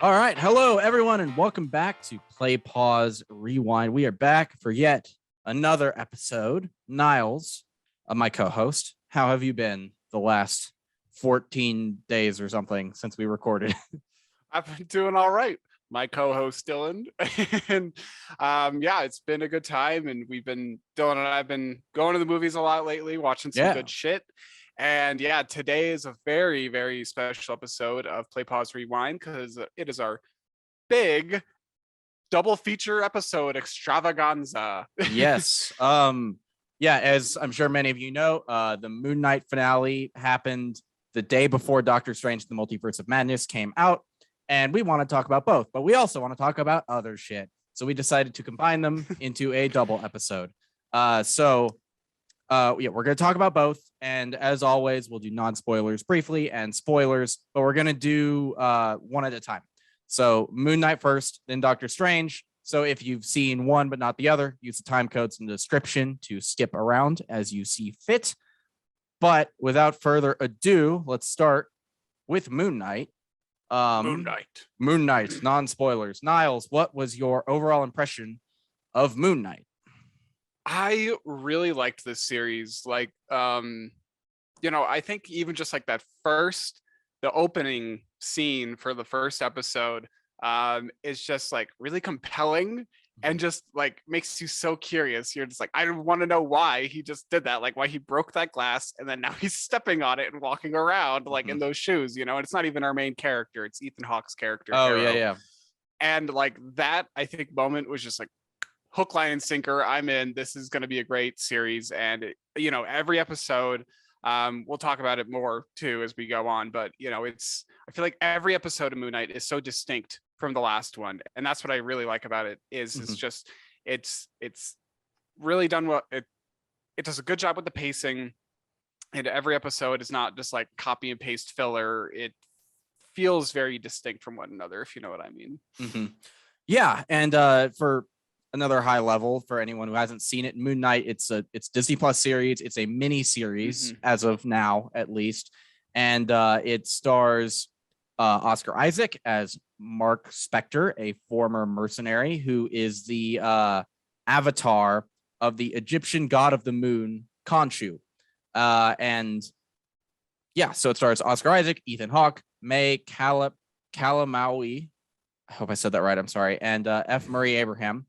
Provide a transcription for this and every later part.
All right. Hello, everyone, and welcome back to Play, Pause, Rewind. We are back for yet another episode. Niles, my co-host, how have you been the last 14 days or something since we recorded? I've been doing all right. My co-host Dylan, and yeah, it's been a good time. And Dylan and I've been going to the movies a lot lately, watching some good shit. And yeah, today is a very, very special episode of Play Pause Rewind because it is our big double feature episode extravaganza. Yes. Yeah, as I'm sure many of you know, the Moon Knight finale happened the day before Doctor Strange: The Multiverse of Madness came out. And we want to talk about both, but we also want to talk about other shit. So we decided to combine them into a double episode. Yeah, we're going to talk about both. And as always, we'll do non-spoilers briefly and spoilers, but we're going to do one at a time. So Moon Knight first, then Doctor Strange. So if you've seen one but not the other, use the time codes in the description to skip around as you see fit. But without further ado, let's start with Moon Knight. Moon Knight, non-spoilers. Niles, what was your overall impression of Moon Knight? I really liked this series. I think even just like the opening scene for the first episode is just like really compelling and just like makes you so curious. You're just like, I want to know why he just did that, like why he broke that glass and then now he's stepping on it and walking around like in those shoes, and it's not even our main character, it's Ethan Hawke's character. Oh, Harrow. Yeah. And like that, I think moment was just like hook, line, and sinker. I'm in. This is going to be a great series. And every episode, we'll talk about it more too as we go on, but I feel like every episode of Moon Knight is so distinct from the last one, and that's what I really like about it. It's just it's really done well. It does a good job with the pacing, and every episode is not just like copy and paste filler. It feels very distinct from one another, if you know what I mean. Yeah, and for another high level for anyone who hasn't seen it, Moon Knight, it's Disney Plus series. It's a mini series as of now, at least, and it stars Oscar Isaac as Mark Spector, a former mercenary who is the avatar of the Egyptian god of the moon, Khonshu. And yeah, so it stars Oscar Isaac, Ethan Hawke, May Calamawy. I hope I said that right. I'm sorry. And F. Murray Abraham.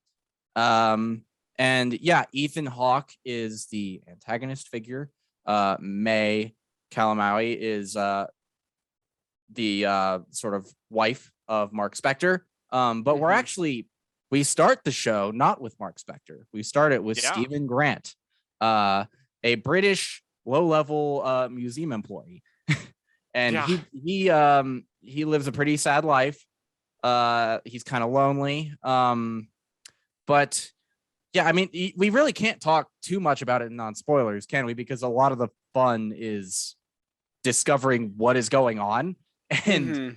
And yeah, Ethan Hawke is the antagonist figure. May Calamawy is the sort of wife of Mark Spector. But we start the show not with Mark Spector. We start it with Stephen Grant, a British low-level museum employee. And he lives a pretty sad life. He's kind of lonely. But yeah, I mean, we really can't talk too much about it in non-spoilers, can we? Because a lot of the fun is discovering what is going on. And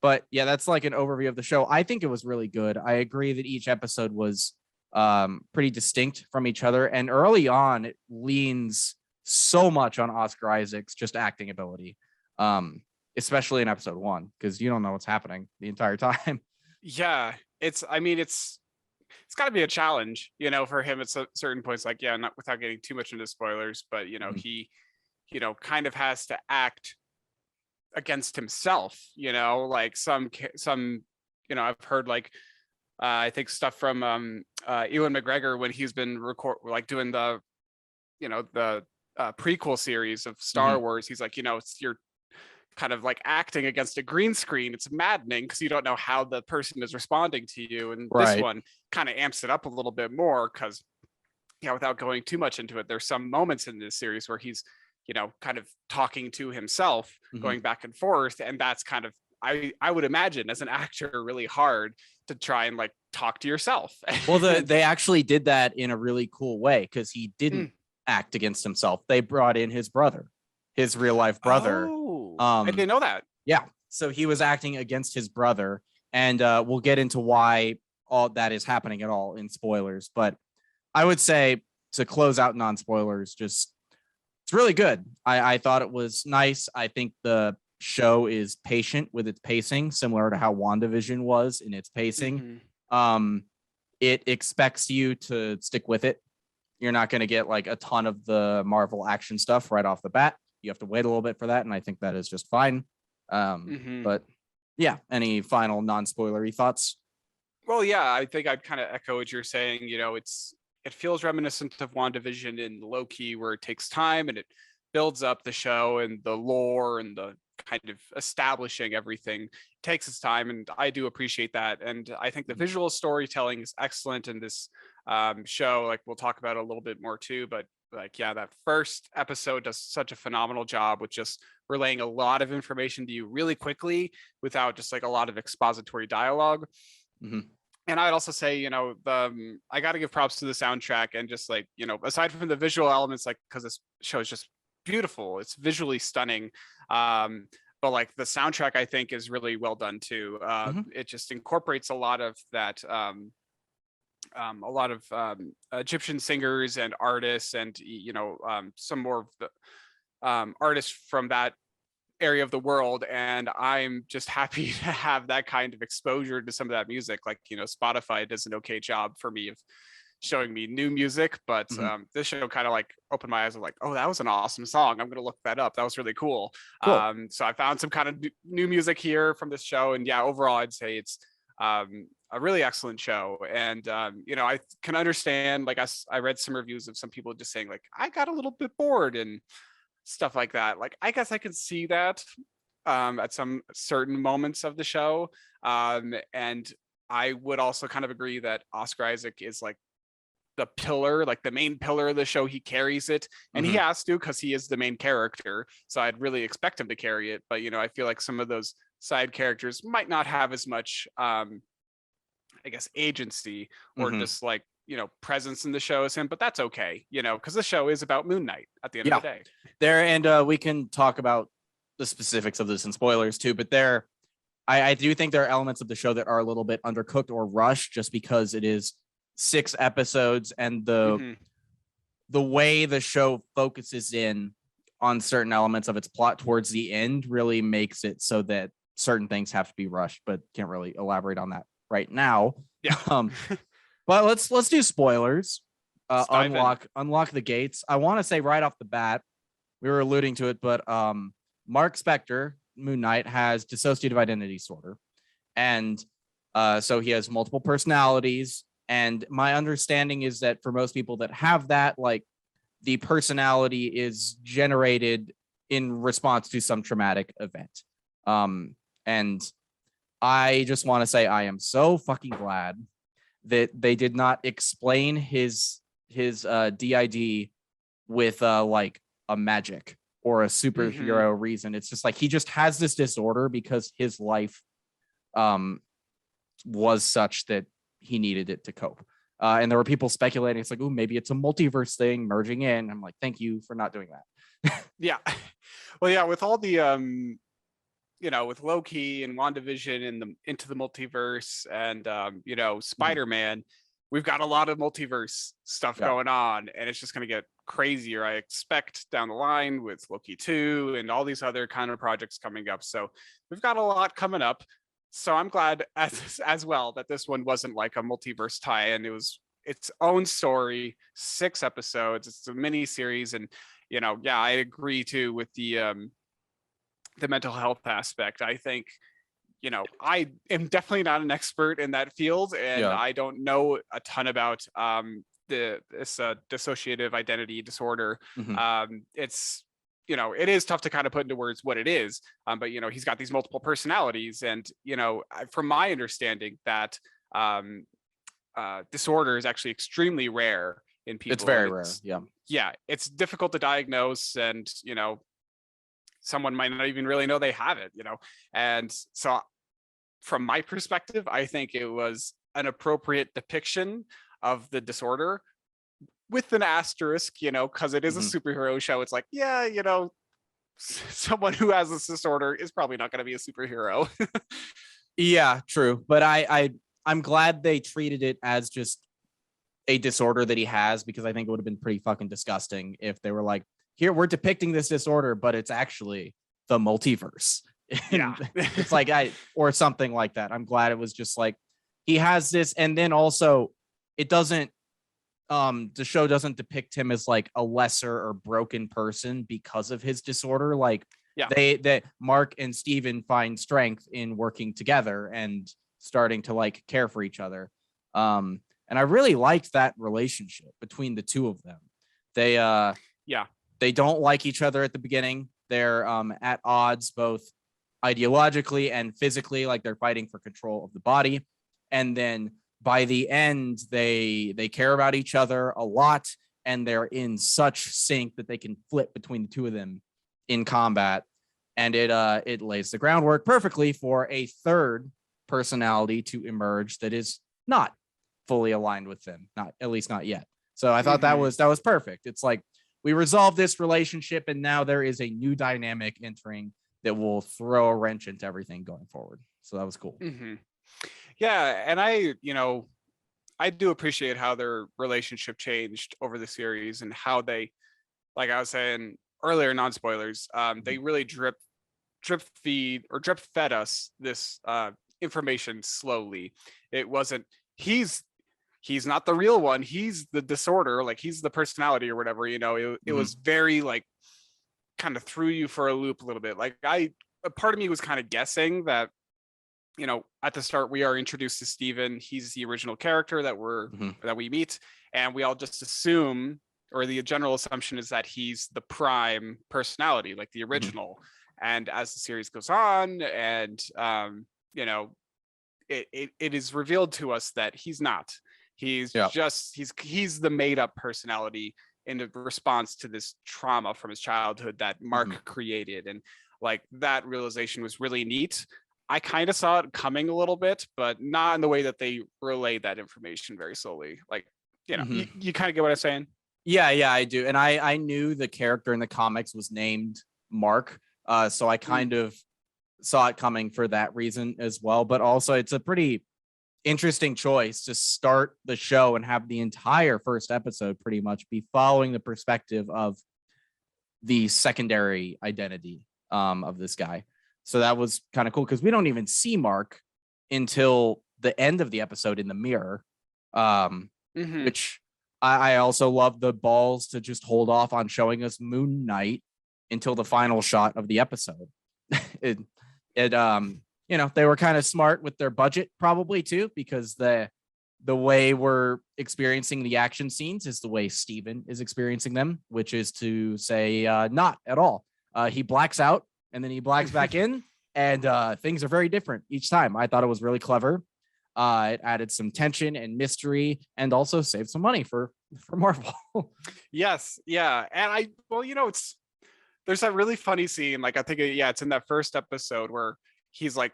but yeah, that's like an overview of the show. I think it was really good. I agree that each episode was pretty distinct from each other, and early on it leans so much on Oscar Isaac's just acting ability, especially in episode 1, because you don't know what's happening the entire time. Yeah, it's got to be a challenge, for him at certain points. Like, yeah, not without getting too much into spoilers, but he kind of has to act against himself, like some I've heard like I think stuff from Ewan McGregor when he's been doing the the prequel series of Star Wars. He's like, you're kind of like acting against a green screen. It's maddening because you don't know how the person is responding to you, and this one kind of amps it up a little bit more because without going too much into it, there's some moments in this series where he's kind of talking to himself, going back and forth. And that's kind of, I would imagine as an actor, really hard to try and like talk to yourself. Well, they actually did that in a really cool way because he didn't act against himself. They brought in his brother, his real life brother. I didn't know that. Yeah. So he was acting against his brother. And we'll get into why all that is happening at all in spoilers. But I would say, to close out non-spoilers, just it's really good. I thought it was nice. I think the show is patient with its pacing, similar to how WandaVision was in its pacing. It expects you to stick with it. You're not going to get like a ton of the Marvel action stuff right off the bat. You have to wait a little bit for that, and I think that is just fine. But yeah, any final non-spoilery thoughts? Well, yeah, I think I'd kind of echo what you're saying. You know, it feels reminiscent of WandaVision in Loki, where it takes time and it builds up the show and the lore and the kind of establishing everything. It takes its time, and I do appreciate that. And I think the visual storytelling is excellent in this show. Like we'll talk about it a little bit more too, but like, yeah, that first episode does such a phenomenal job with just relaying a lot of information to you really quickly without just like a lot of expository dialogue. And I'd also say, you know, I got to give props to the soundtrack, and just like, you know, aside from the visual elements, like, because this show is just beautiful, it's visually stunning. But like the soundtrack, I think, is really well done too. It just incorporates a lot of that, Egyptian singers and artists, and you know, some more of the artists from that area of the world, and I'm just happy to have that kind of exposure to some of that music. Like, you know, Spotify does an okay job for me of showing me new music, but this show kind of like opened my eyes of like, oh, that was an awesome song, I'm gonna look that up, that was really cool. So I found some kind of new music here from this show, and yeah, overall I'd say it's a really excellent show. And you know, I can understand, like, I read some reviews of some people just saying like, I got a little bit bored and stuff like that. Like, I guess I could see that at some certain moments of the show. And I would also kind of agree that Oscar Isaac is like the pillar, like the main pillar of the show. He carries it, and he has to, because he is the main character. So I'd really expect him to carry it. But, you know, I feel like some of those side characters might not have as much, I guess, agency or just like, you know, presence in the show as him, but that's okay, you know, because the show is about Moon Knight at the end of the day. And we can talk about the specifics of this in spoilers too, but I do think there are elements of the show that are a little bit undercooked or rushed, just because it is 6 episodes, and the way the show focuses in on certain elements of its plot towards the end really makes it so that certain things have to be rushed, but can't really elaborate on that right now. But let's do spoilers. Unlock the gates. I want to say right off the bat, we were alluding to it, but Mark Spector, Moon Knight, has dissociative identity disorder, and so he has multiple personalities. And my understanding is that for most people that have that, like, the personality is generated in response to some traumatic event. And I just want to say I am so fucking glad that they did not explain his DID with like a magic or a superhero reason. It's just like he just has this disorder because his life was such that he needed it to cope. And there were people speculating, it's like, oh, maybe it's a multiverse thing merging in. I'm like, thank you for not doing that. Yeah. Well, yeah, with all the you know, with Loki and WandaVision and Into the Multiverse and you know, Spider-Man, we've got a lot of multiverse stuff going on, and it's just going to get crazier, I expect, down the line with Loki 2 and all these other kind of projects coming up. So we've got a lot coming up. So I'm glad as well that this one wasn't like a multiverse tie-in. It was its own story, 6 episodes. It's a mini series, and you know, yeah, I agree too with the mental health aspect. I think, you know, I am definitely not an expert in that field, and I don't know a ton about this dissociative identity disorder. It's, you know, it is tough to kind of put into words what it is, but you know, he's got these multiple personalities, and you know, from my understanding, that disorder is actually extremely rare in people. It's very rare. Yeah, it's difficult to diagnose, and you know, someone might not even really know they have it, you know. And so from my perspective, I think it was an appropriate depiction of the disorder, with an asterisk, you know, because it is a superhero show. It's like, yeah, you know, someone who has this disorder is probably not going to be a superhero. Yeah, true. But I'm glad they treated it as just a disorder that he has, because I think it would have been pretty fucking disgusting if they were like, here, we're depicting this disorder, but it's actually the multiverse. Yeah. It's like or something like that. I'm glad it was just like he has this, and then also it doesn't the show doesn't depict him as like a lesser or broken person because of his disorder. Like that Mark and Steven find strength in working together and starting to like care for each other. And I really liked that relationship between the two of them. They don't like each other at the beginning. They're at odds both ideologically and physically, like they're fighting for control of the body. And then by the end, they care about each other a lot, and they're in such sync that they can flip between the two of them in combat. And it lays the groundwork perfectly for a third personality to emerge that is not fully aligned with them, not at least not yet. So I thought that was perfect. It's like we resolved this relationship, and now there is a new dynamic entering that will throw a wrench into everything going forward. So that was cool. Yeah, and I do appreciate how their relationship changed over the series, and how they, like I was saying earlier, non-spoilers, they really drip fed us this information slowly. It wasn't he's not the real one, he's the disorder, like he's the personality or whatever, it was very like kind of threw you for a loop a little bit. Like a part of me was kind of guessing that, at the start we are introduced to Steven, he's the original character that we meet, and we all just assume, or the general assumption is that he's the prime personality, like the original. And as the series goes on, and it is revealed to us that he's not. He's he's the made up personality in response to this trauma from his childhood that Mark created. And like that realization was really neat. I kind of saw it coming a little bit, but not in the way that they relayed that information very slowly. Like, you kind of get what I'm saying? Yeah, I do. And I knew the character in the comics was named Mark. So I kind of saw it coming for that reason as well. But also it's a pretty interesting choice to start the show and have the entire first episode pretty much be following the perspective of the secondary identity of this guy. So that was kind of cool, because we don't even see Mark until the end of the episode in the mirror, which I also love the balls to just hold off on showing us Moon Knight until the final shot of the episode. They were kind of smart with their budget probably too, because the way we're experiencing the action scenes is the way Steven is experiencing them, which is to say not at all. He blacks out and then he blacks back in, and things are very different each time. I thought it was really clever. It added some tension and mystery, and also saved some money for Marvel. Yes, yeah, and there's that really funny scene. Like I think it's in that first episode where he's like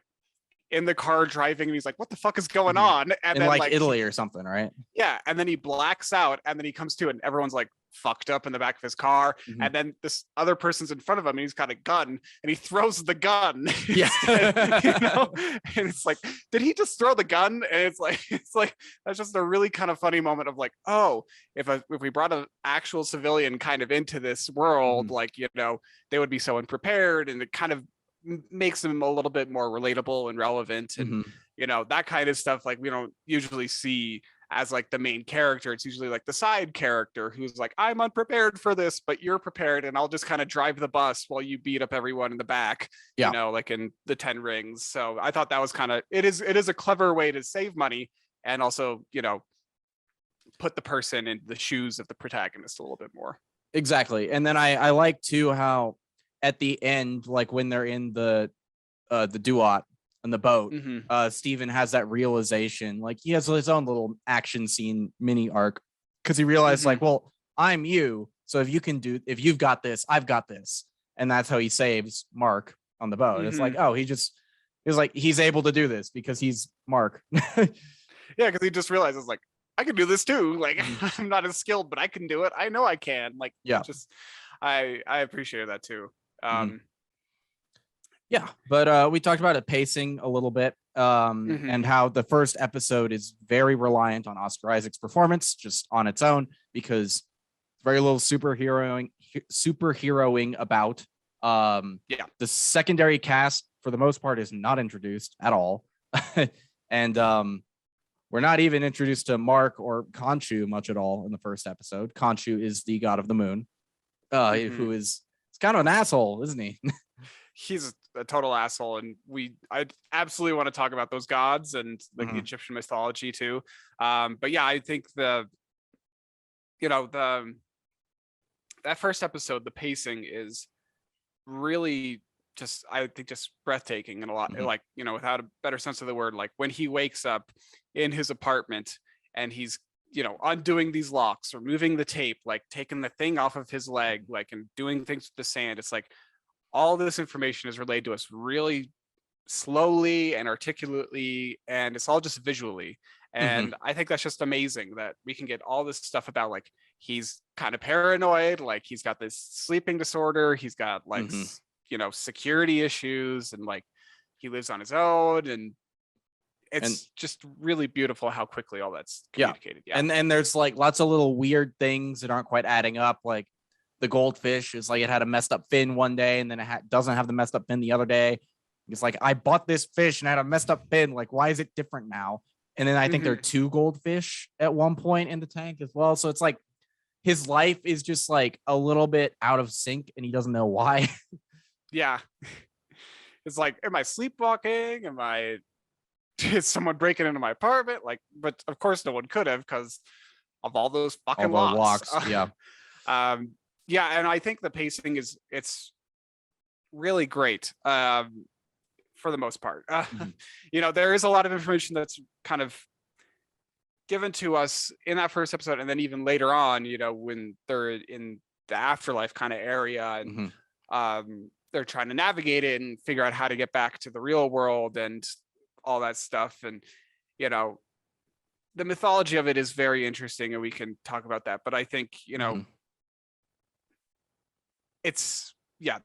in the car driving, and he's like, what the fuck is going on? And in then like Italy or something, right? Yeah, and then he blacks out, and then he comes to, and everyone's like fucked up in the back of his car, and then this other person's in front of him, and he's got a gun, and he throws the gun. Yeah. And it's like, did he just throw the gun? And it's like that's just a really kind of funny moment of like, oh, if we brought an actual civilian kind of into this world, like, they would be so unprepared, and it kind of makes them a little bit more relatable and relevant, and that kind of stuff. Like, we don't usually see as like the main character. It's usually like the side character who's like, I'm unprepared for this, but you're prepared, and I'll just kind of drive the bus while you beat up everyone in the back, like in the 10 Rings. So I thought that was kind of, it is a clever way to save money, and also, put the person in the shoes of the protagonist a little bit more. Exactly. And then I like too how at the end, like when they're in the duat on the boat, Steven has that realization. Like, he has his own little action scene mini arc, because he realized like, well, I'm you, so if you've got this, I've got this. And that's how he saves Mark on the boat. It's like, oh, he's able to do this because he's Mark. Yeah, because he just realizes like, I can do this too. Like, I'm not as skilled, but I can do it. I know I can. Like, I appreciate that too. Yeah, but we talked about it pacing a little bit, and how the first episode is very reliant on Oscar Isaac's performance just on its own, because very little superheroing about. The secondary cast for the most part is not introduced at all. And we're not even introduced to Mark or Khonshu much at all in the first episode. Khonshu is the god of the moon, who is kind of an asshole, isn't he? He's a total asshole, and I absolutely want to talk about those gods and like the Egyptian mythology too. But yeah, I think that first episode, the pacing is really just, I think, just breathtaking, and a lot like, without a better sense of the word, like when he wakes up in his apartment and he's undoing these locks or moving the tape, like taking the thing off of his leg, like, and doing things with the sand. It's like all this information is relayed to us really slowly and articulately, and it's all just visually. And I think that's just amazing that we can get all this stuff about, like, he's kind of paranoid, like he's got this sleeping disorder, he's got like security issues, and like he lives on his own, and it's just really beautiful how quickly all that's communicated. And there's like lots of little weird things that aren't quite adding up. Like the goldfish is like, it had a messed up fin one day, and then it doesn't have the messed up fin the other day. It's like, I bought this fish and had a messed up fin, like why is it different now? And then I think there are 2 goldfish at one point in the tank as well. So it's like his life is just like a little bit out of sync, and he doesn't know why. Yeah. It's like, am I sleepwalking? Is someone breaking into my apartment? Like, but of course no one could have, because of all those fucking locks. Yeah. Yeah, and I think the pacing it's really great. For the most part. There is a lot of information that's kind of given to us in that first episode, and then even later on, when they're in the afterlife kind of area, and they're trying to navigate it and figure out how to get back to the real world and all that stuff. And the mythology of it is very interesting, and we can talk about that. But I think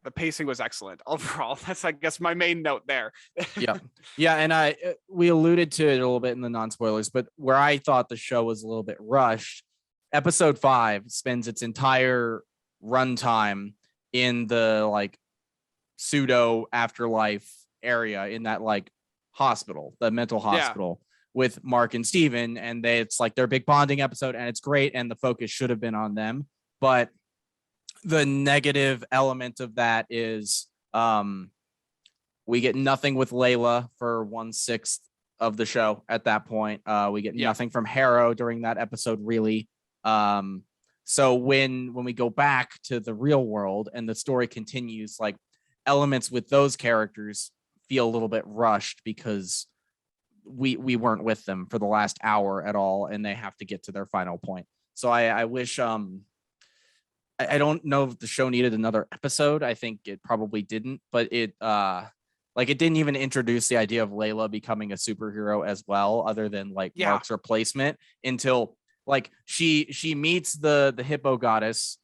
the pacing was excellent overall. That's, I guess, my main note there. Yeah, and we alluded to it a little bit in the non-spoilers, but where I thought the show was a little bit rushed, episode 5 spends its entire runtime in the like pseudo afterlife area, in that like hospital, the mental hospital, with Mark and Steven, and it's like their big bonding episode, and it's great, and the focus should have been on them. But the negative element of that is we get nothing with Layla for 1/6 of the show at that point. We get nothing from Harrow during that episode, really. So when we go back to the real world and the story continues, like elements with those characters feel a little bit rushed, because we weren't with them for the last hour at all, and they have to get to their final point. So I wish I don't know if the show needed another episode. I think it probably didn't, but it didn't even introduce the idea of Layla becoming a superhero as well, other than like Mark's replacement, until like she meets the hippo goddess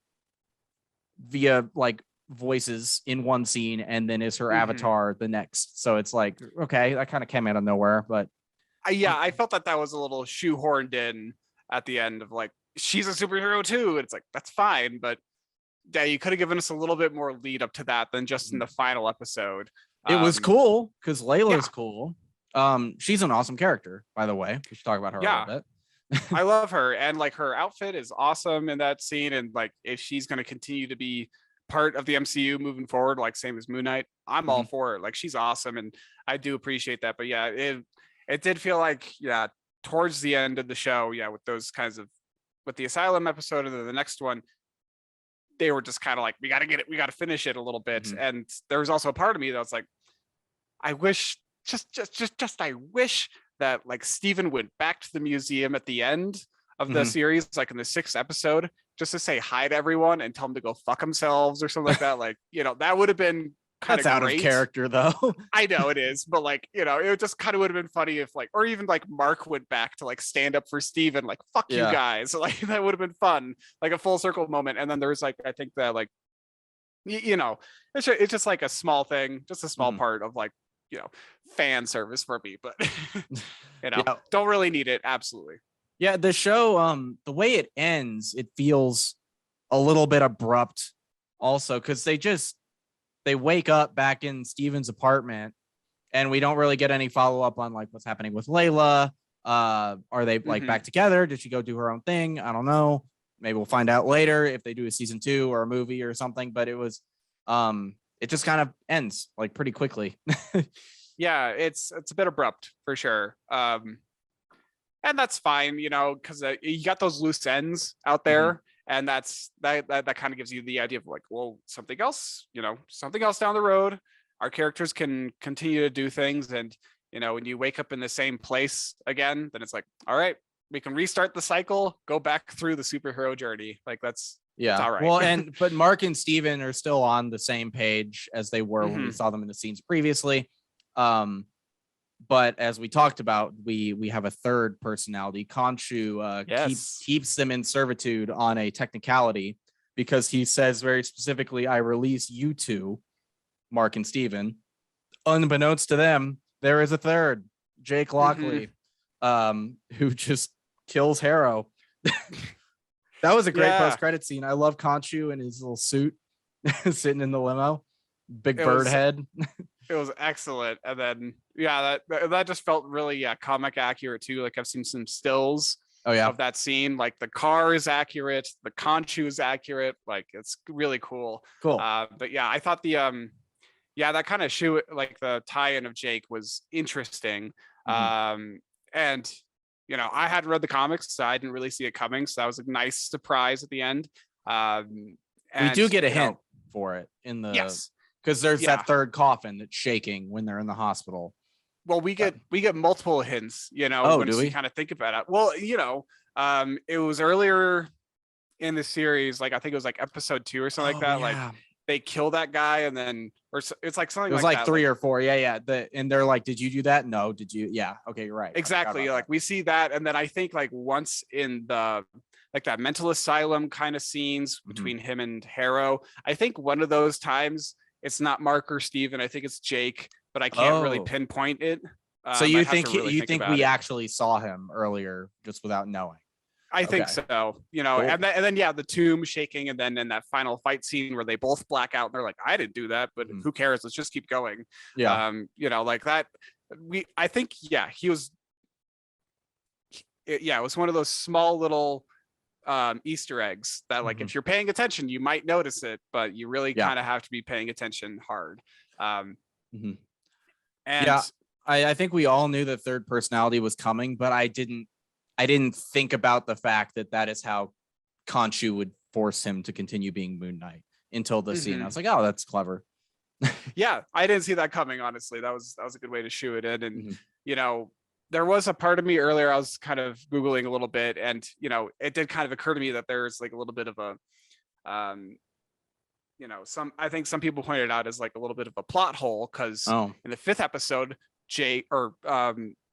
via like voices in one scene, and then is her avatar the next. So it's like, okay, that kind of came out of nowhere. But I felt that was a little shoehorned in at the end of like, she's a superhero too. It's like, that's fine, but yeah, you could have given us a little bit more lead up to that than just in the final episode. It was cool because Layla's cool. She's an awesome character, by the way. We should talk about her a little bit. I love her, and like her outfit is awesome in that scene, and like if she's going to continue to be part of the MCU moving forward, like same as Moon Knight, I'm all for it. Like, she's awesome, and I do appreciate that. But yeah, it did feel like towards the end of the show, with those kinds of, with the Asylum episode and then the next one, they were just kind of like, we got to finish it a little bit. And there was also a part of me that was like, I wish I wish that like Steven went back to the museum at the end of the series, like in the 6th episode, just to say hi to everyone and tell them to go fuck themselves or something like that. Like, that would have been kind of out of character though. I know it is, but like, it just kind of would have been funny if like, or even like Mark went back to like stand up for Steven, like, fuck you guys. Like, that would have been fun, like a full circle moment. And then there's like, I think that like, it's just like a small thing, just a small part of like, fan service for me, but don't really need it. Absolutely. Yeah, the show, the way it ends, it feels a little bit abrupt also, because they wake up back in Steven's apartment, and we don't really get any follow-up on like what's happening with Layla. Are they like back together? Did she go do her own thing? I don't know. Maybe we'll find out later if they do a season 2 or a movie or something, but it was it just kind of ends like pretty quickly. Yeah, it's a bit abrupt for sure. And that's fine, you know, because you got those loose ends out there, and that kind of gives you the idea of like, well, something else down the road, our characters can continue to do things, and you know, when you wake up in the same place again, then it's like, all right, we can restart the cycle, go back through the superhero journey. Like that's all right. Well, but Mark and Steven are still on the same page as they were when we saw them in the scenes previously. But as we talked about, we have a third personality. Khonshu keeps them in servitude on a technicality because he says very specifically, I release you two, Mark and Steven. Unbeknownst to them, there is a third, Jake Lockley, who just kills Harrow. That was a great post-credit scene. I love Khonshu in his little suit sitting in the limo. Big bird head. It was excellent. And then that just felt really comic accurate too. Like I've seen some stills of that scene. Like the car is accurate, the Khonshu is accurate. Like it's really cool. But yeah, I thought the that kind of shoe, like the tie-in of Jake was interesting. And you know, I hadn't read the comics, so I didn't really see it coming. So that was a nice surprise at the end. And, we do get a hint for it in the because there's that third coffin that's shaking when they're in the hospital. Well, we get multiple hints, you know, when we kind of think about it. Well, you know, it was earlier in the series, like I think it was like episode 2 or something like that. Like they kill that guy, and then it's like something. It was like 3 or 4. And they're like, "Did you do that? No. Did you? Yeah. Okay, you're right." Exactly. Like we see that, and then I think like once in the like that mental asylum kind of scenes between him and Harrow, I think one of those times it's not Mark or Steven. I think it's Jake, but I can't really pinpoint it. So you think we actually saw him earlier just without knowing? I think so, you know, and then the tomb shaking, and then in that final fight scene where they both black out and they're like, I didn't do that, but who cares? Let's just keep going. You know, like that. I think he was. It was one of those small little Easter eggs that like if you're paying attention, you might notice it, but you really kind of have to be paying attention hard. And I think we all knew the third personality was coming, but I didn't think about the fact that is how Khonshu would force him to continue being Moon Knight until the scene. I was like, oh, that's clever. I didn't see that coming, honestly. That was a good way to shoe it in. And you know, there was a part of me earlier, I was kind of Googling a little bit, and you know, it did kind of occur to me that there's like a little bit of a you know, I think some people pointed out as like a little bit of a plot hole, because in the 5th episode,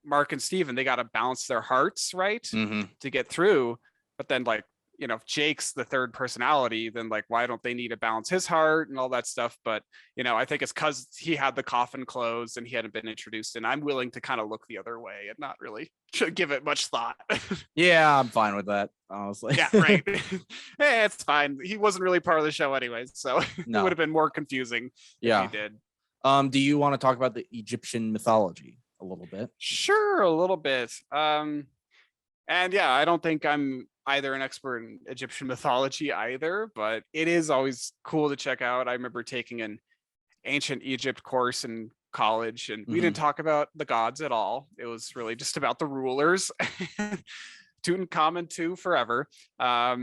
Mark and Steven, they got to balance their hearts right to get through. But then like, you know, if Jake's the third personality, then like, why don't they need to balance his heart and all that stuff? But, you know, I think it's because he had the coffin closed and he hadn't been introduced. And I'm willing to kind of look the other way and not really give it much thought. Yeah, I'm fine with that, honestly. Yeah, right. It's fine. He wasn't really part of the show anyways, so it would have been more confusing if he did. Do you want to talk about the Egyptian mythology a little bit? Sure, a little bit. And I don't think I'm either an expert in Egyptian mythology either, but it is always cool to check out. I remember taking an ancient Egypt course in college, and we didn't talk about the gods at all. It was really just about the rulers. Tutankhamun too, forever. But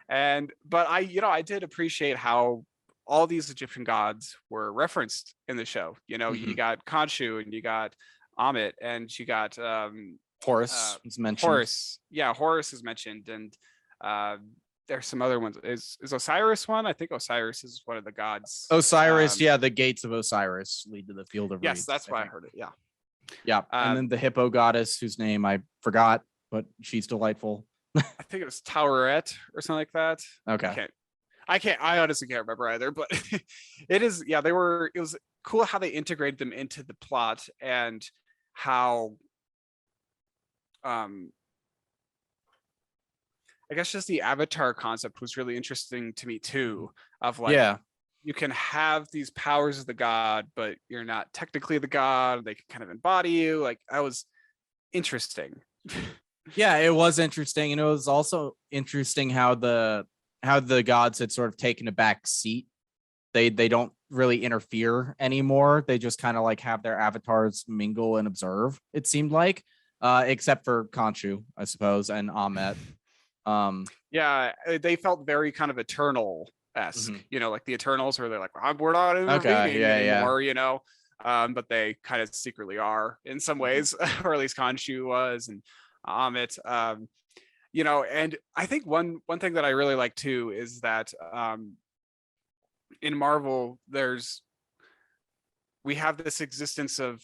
I did appreciate how all these Egyptian gods were referenced in the show. You know, you got Khonshu, and you got Amit, and you got Horus is mentioned. Horus is mentioned, and there's some other ones. Is Osiris one? I think Osiris is one of the gods. Osiris, the gates of Osiris lead to the field of yes, reeds, that's why I heard it. And then the hippo goddess, whose name I forgot, but she's delightful. I think it was Taweret or something like that. Okay. I honestly can't remember either, but it is. It was cool how they integrated them into the plot, and how I guess just the avatar concept was really interesting to me too, of like you can have these powers of the god, but you're not technically the god. They can kind of embody you. Like, that was interesting. Yeah, it was interesting, and it was also interesting how the gods had sort of taken a back seat. They don't really interfere anymore. They just kind of like have their avatars mingle and observe, it seemed like, except for Khonshu, I suppose, and Ahmet. Yeah, they felt very kind of Eternal-esque, you know, like the Eternals, where they're like, we're not intervening anymore, you know. But they kind of secretly are in some ways, or at least Khonshu was, and Ahmet. You know, and I think one thing that I really like too is that in Marvel, we have this existence of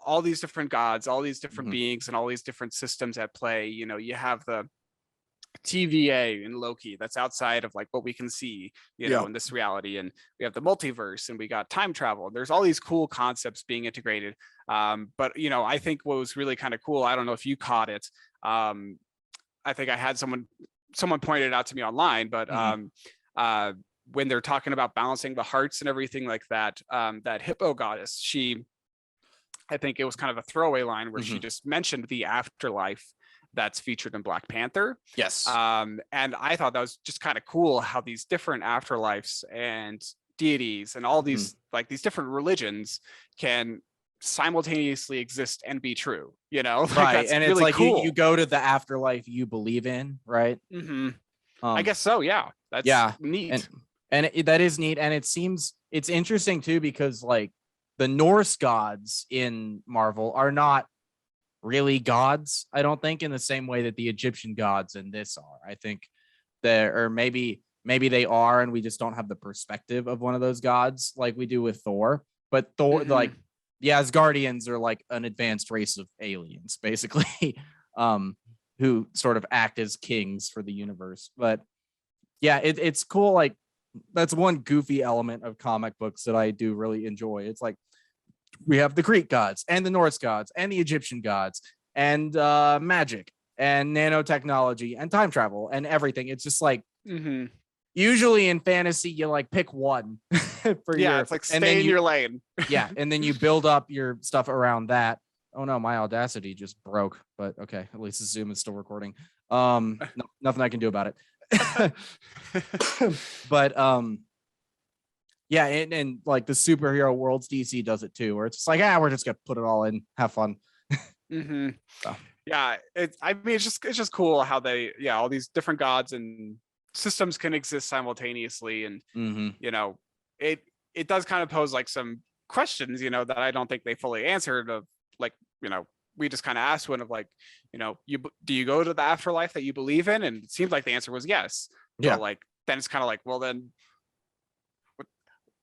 all these different gods, all these different beings, and all these different systems at play. You know, you have the TVA in Loki that's outside of like what we can see, you know, in this reality, and we have the multiverse, and we got time travel. There's all these cool concepts being integrated. But you know, I think what was really kind of cool, I don't know if you caught it. I think I had someone pointed it out to me online, but when they're talking about balancing the hearts and everything like that, that Hippo goddess, I think it was kind of a throwaway line where she just mentioned the afterlife that's featured in Black Panther. Yes. And I thought that was just kind of cool how these different afterlives and deities and all these like these different religions can simultaneously exist and be true, you know. Like, right, and really it's like cool. you go to the afterlife you believe in, right? I guess so. Yeah, that's neat. And that is neat, and it's interesting too, because like the Norse gods in Marvel are not really gods, I don't think, in the same way that the Egyptian gods in this are. I think or maybe they are, and we just don't have the perspective of one of those gods like we do with Thor. But Thor, like the Asgardians are like an advanced race of aliens, basically, who sort of act as kings for the universe. But yeah, it's cool. Like, that's one goofy element of comic books that I do really enjoy. It's like we have the Greek gods and the Norse gods and the Egyptian gods and magic and nanotechnology and time travel and everything. It's just like usually in fantasy you like pick one for it's like stay in your lane. Yeah, and then you build up your stuff around that. Oh no, my Audacity just broke, but okay, at least the Zoom is still recording. No, nothing I can do about it. But yeah, and like the superhero worlds, DC does it too, where it's just like, we're just gonna put it all in, have fun. So. Yeah, it's just cool how they all these different gods and systems can exist simultaneously, and you know, it does kind of pose like some questions, you know, that I don't think they fully answered. Of like, you know, we just kind of asked one of like, you know, do you go to the afterlife that you believe in? And it seems like the answer was yes. Yeah. But like, then it's kind of like, well, then,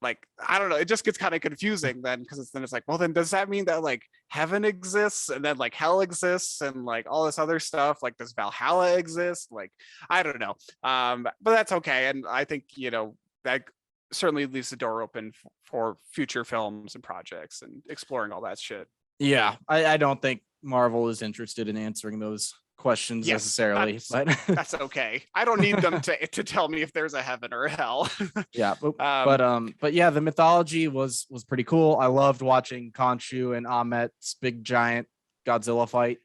like, I don't know. It just gets kind of confusing then, because then it's like, well, then does that mean that like heaven exists and then like hell exists and like all this other stuff? Like, does Valhalla exist? Like, I don't know. But that's okay. And I think, you know, that certainly leaves the door open for future films and projects and exploring all that shit. Yeah, I don't think Marvel is interested in answering those questions necessarily, but that's okay. I don't need them to tell me if there's a heaven or a hell. Yeah, but yeah, the mythology was pretty cool. I loved watching Khonshu and Ahmet's big giant Godzilla fight.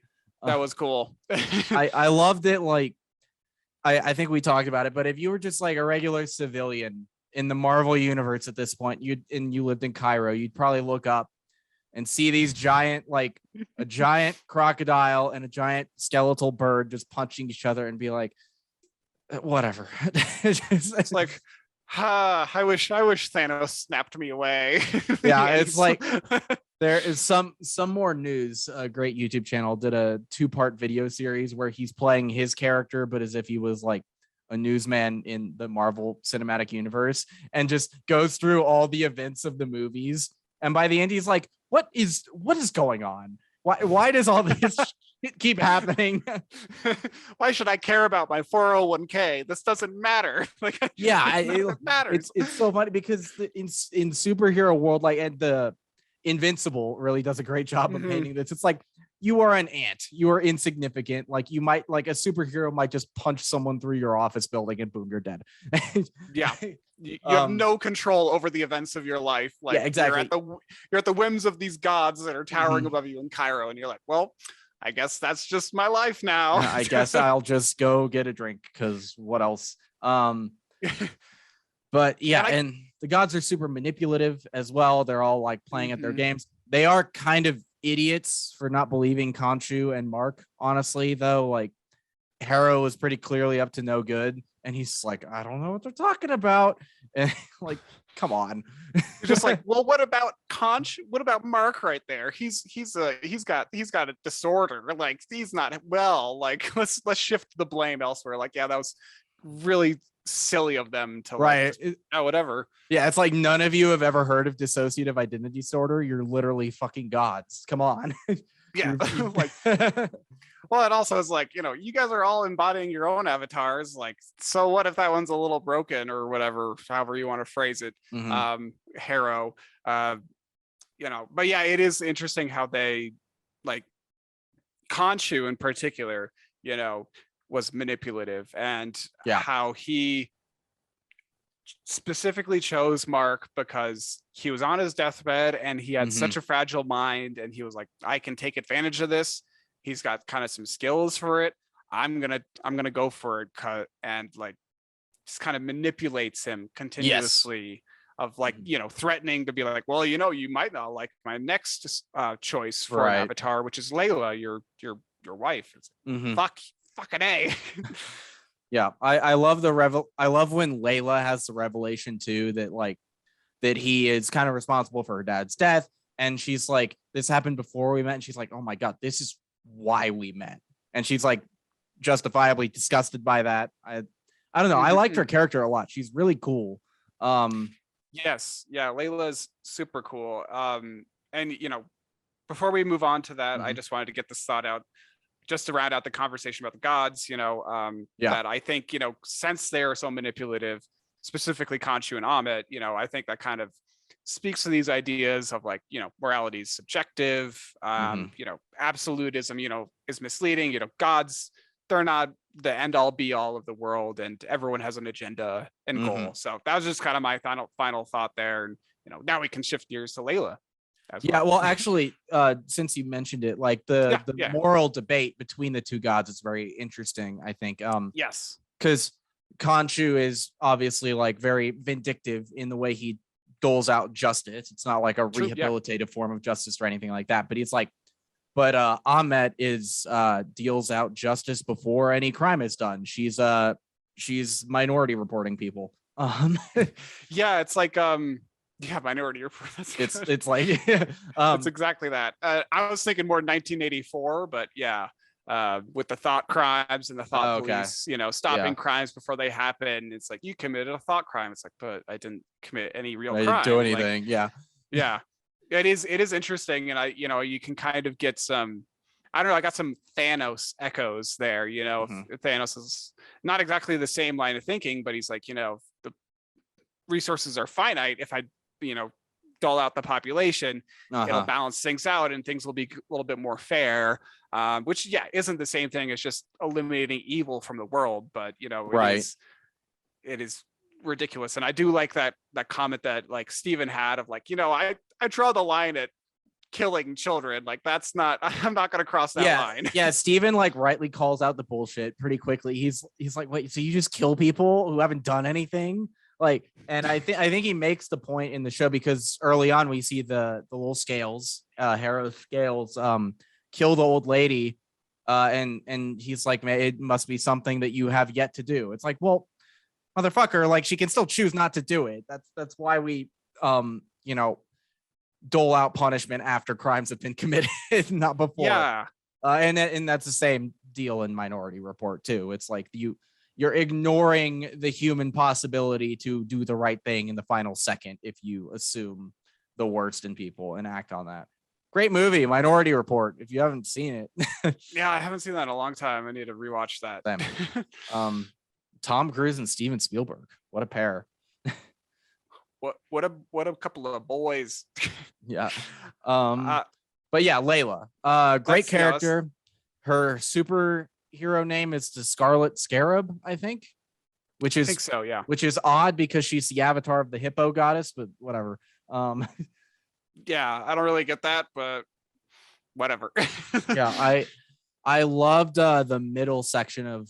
That was cool. I loved it. Like, I think we talked about it, but if you were just like a regular civilian in the Marvel universe at this point, you lived in Cairo, you'd probably look up and see these giant, like a giant crocodile and a giant skeletal bird just punching each other and be like, whatever. It's like, I wish Thanos snapped me away. Yeah, it's like there is some more news. A great YouTube channel did a 2-part video series where he's playing his character, but as if he was like a newsman in the Marvel Cinematic Universe, and just goes through all the events of the movies. And by the end, he's like, what is going on? Why does all this keep happening? Why should I care about my 401k? This doesn't matter. Like, it matters. It's so funny because in superhero world, like, and the Invincible really does a great job of painting this. It's like you are an ant. You are insignificant. Like you might like a superhero might just punch someone through your office building and boom, you're dead. Yeah. You have no control over the events of your life. Like yeah, exactly. You're at the whims of these gods that are towering above you in Cairo, and you're like, well, I guess that's just my life now. I guess I'll just go get a drink because what else? But yeah, and the gods are super manipulative as well. They're all like playing at their games. They are kind of idiots for not believing Khonshu and Mark. Honestly, though, like Harrow is pretty clearly up to no good, and he's like, I don't know what they're talking about. And like, come on. You're just like, well, what about Conch? What about Mark right there? He's got a disorder. Like he's not well. Like let's shift the blame elsewhere. Like, yeah, that was really silly of them to right. Whatever. Yeah, it's like none of you have ever heard of dissociative identity disorder. You're literally fucking gods. Come on. Yeah. Like well, it also is like, you guys are all embodying your own avatars. Like, so what if that one's a little broken or whatever, however you want to phrase it, Harrow, but yeah, it is interesting how they like Khonshu in particular, was manipulative and how he specifically chose Mark because he was on his deathbed and he had such a fragile mind. And he was like, I can take advantage of this. He's got kind of some skills for it. I'm gonna go for it, and like just kind of manipulates him continuously of like threatening to be like, well, you might not like my next choice for an avatar, which is Layla, your wife. It's fucking A. Yeah, I love I love when Layla has the revelation too that he is kind of responsible for her dad's death, and she's like, this happened before we met, and she's like, oh my god, this is why we met, and she's like justifiably disgusted by that. I don't know. I liked her character a lot. She's really cool. Yes, yeah, Layla's super cool. And before we move on to that, I just wanted to get this thought out just to round out the conversation about the gods, that I think, since they are so manipulative, specifically Khonshu and Amit, I think that kind of speaks to these ideas of like, morality is subjective, absolutism, is misleading, gods, they're not the end all be all of the world, and everyone has an agenda and goal. So that was just kind of my final thought there. And, now we can shift gears to Layla. Well, actually, since you mentioned it, like the moral debate between the two gods is very interesting, I think. Yes, because Khonshu is obviously like very vindictive in the way he doles out justice. It's not like a rehabilitative form of justice or anything like that, but he's like, but Ahmet is deals out justice before any crime is done. She's minority reporting people. Yeah, it's like Minority Report. It's like it's exactly that. I was thinking more 1984, but with the thought crimes and the thought police, stopping crimes before they happen. It's like, you committed a thought crime. It's like, but I didn't commit any real crime. I didn't do anything. Like, yeah. It is interesting, and you can kind of get some, I don't know, I got some Thanos echoes there. Thanos is not exactly the same line of thinking, but he's like, the resources are finite. If I dole out the population, it'll balance things out and things will be a little bit more fair, which isn't the same thing as just eliminating evil from the world, but it is ridiculous. And I do like that comment that like Steven had of like, I draw the line at killing children. Like that's not, I'm not going to cross that line. Yeah, Steven like rightly calls out the bullshit pretty quickly. He's like, wait, so you just kill people who haven't done anything? Like, and I think he makes the point in the show because early on we see the little scales, Harrow scales, kill the old lady, and he's like, man, it must be something that you have yet to do. It's like, well, motherfucker, like she can still choose not to do it. That's why we dole out punishment after crimes have been committed, not before. Yeah. And that's the same deal in Minority Report too. It's like you're ignoring the human possibility to do the right thing in the final second if you assume the worst in people and act on that. Great movie, Minority Report. If you haven't seen it. Yeah, I haven't seen that in a long time. I need to rewatch that. Tom Cruise and Steven Spielberg. What a pair. What a couple of boys. Yeah. But yeah, Layla, great character. Her superhero name is the Scarlet Scarab, I think I think so, yeah. Which is odd because she's the avatar of the hippo goddess, but whatever. Yeah, I don't really get that, but whatever. Yeah, I loved the middle section of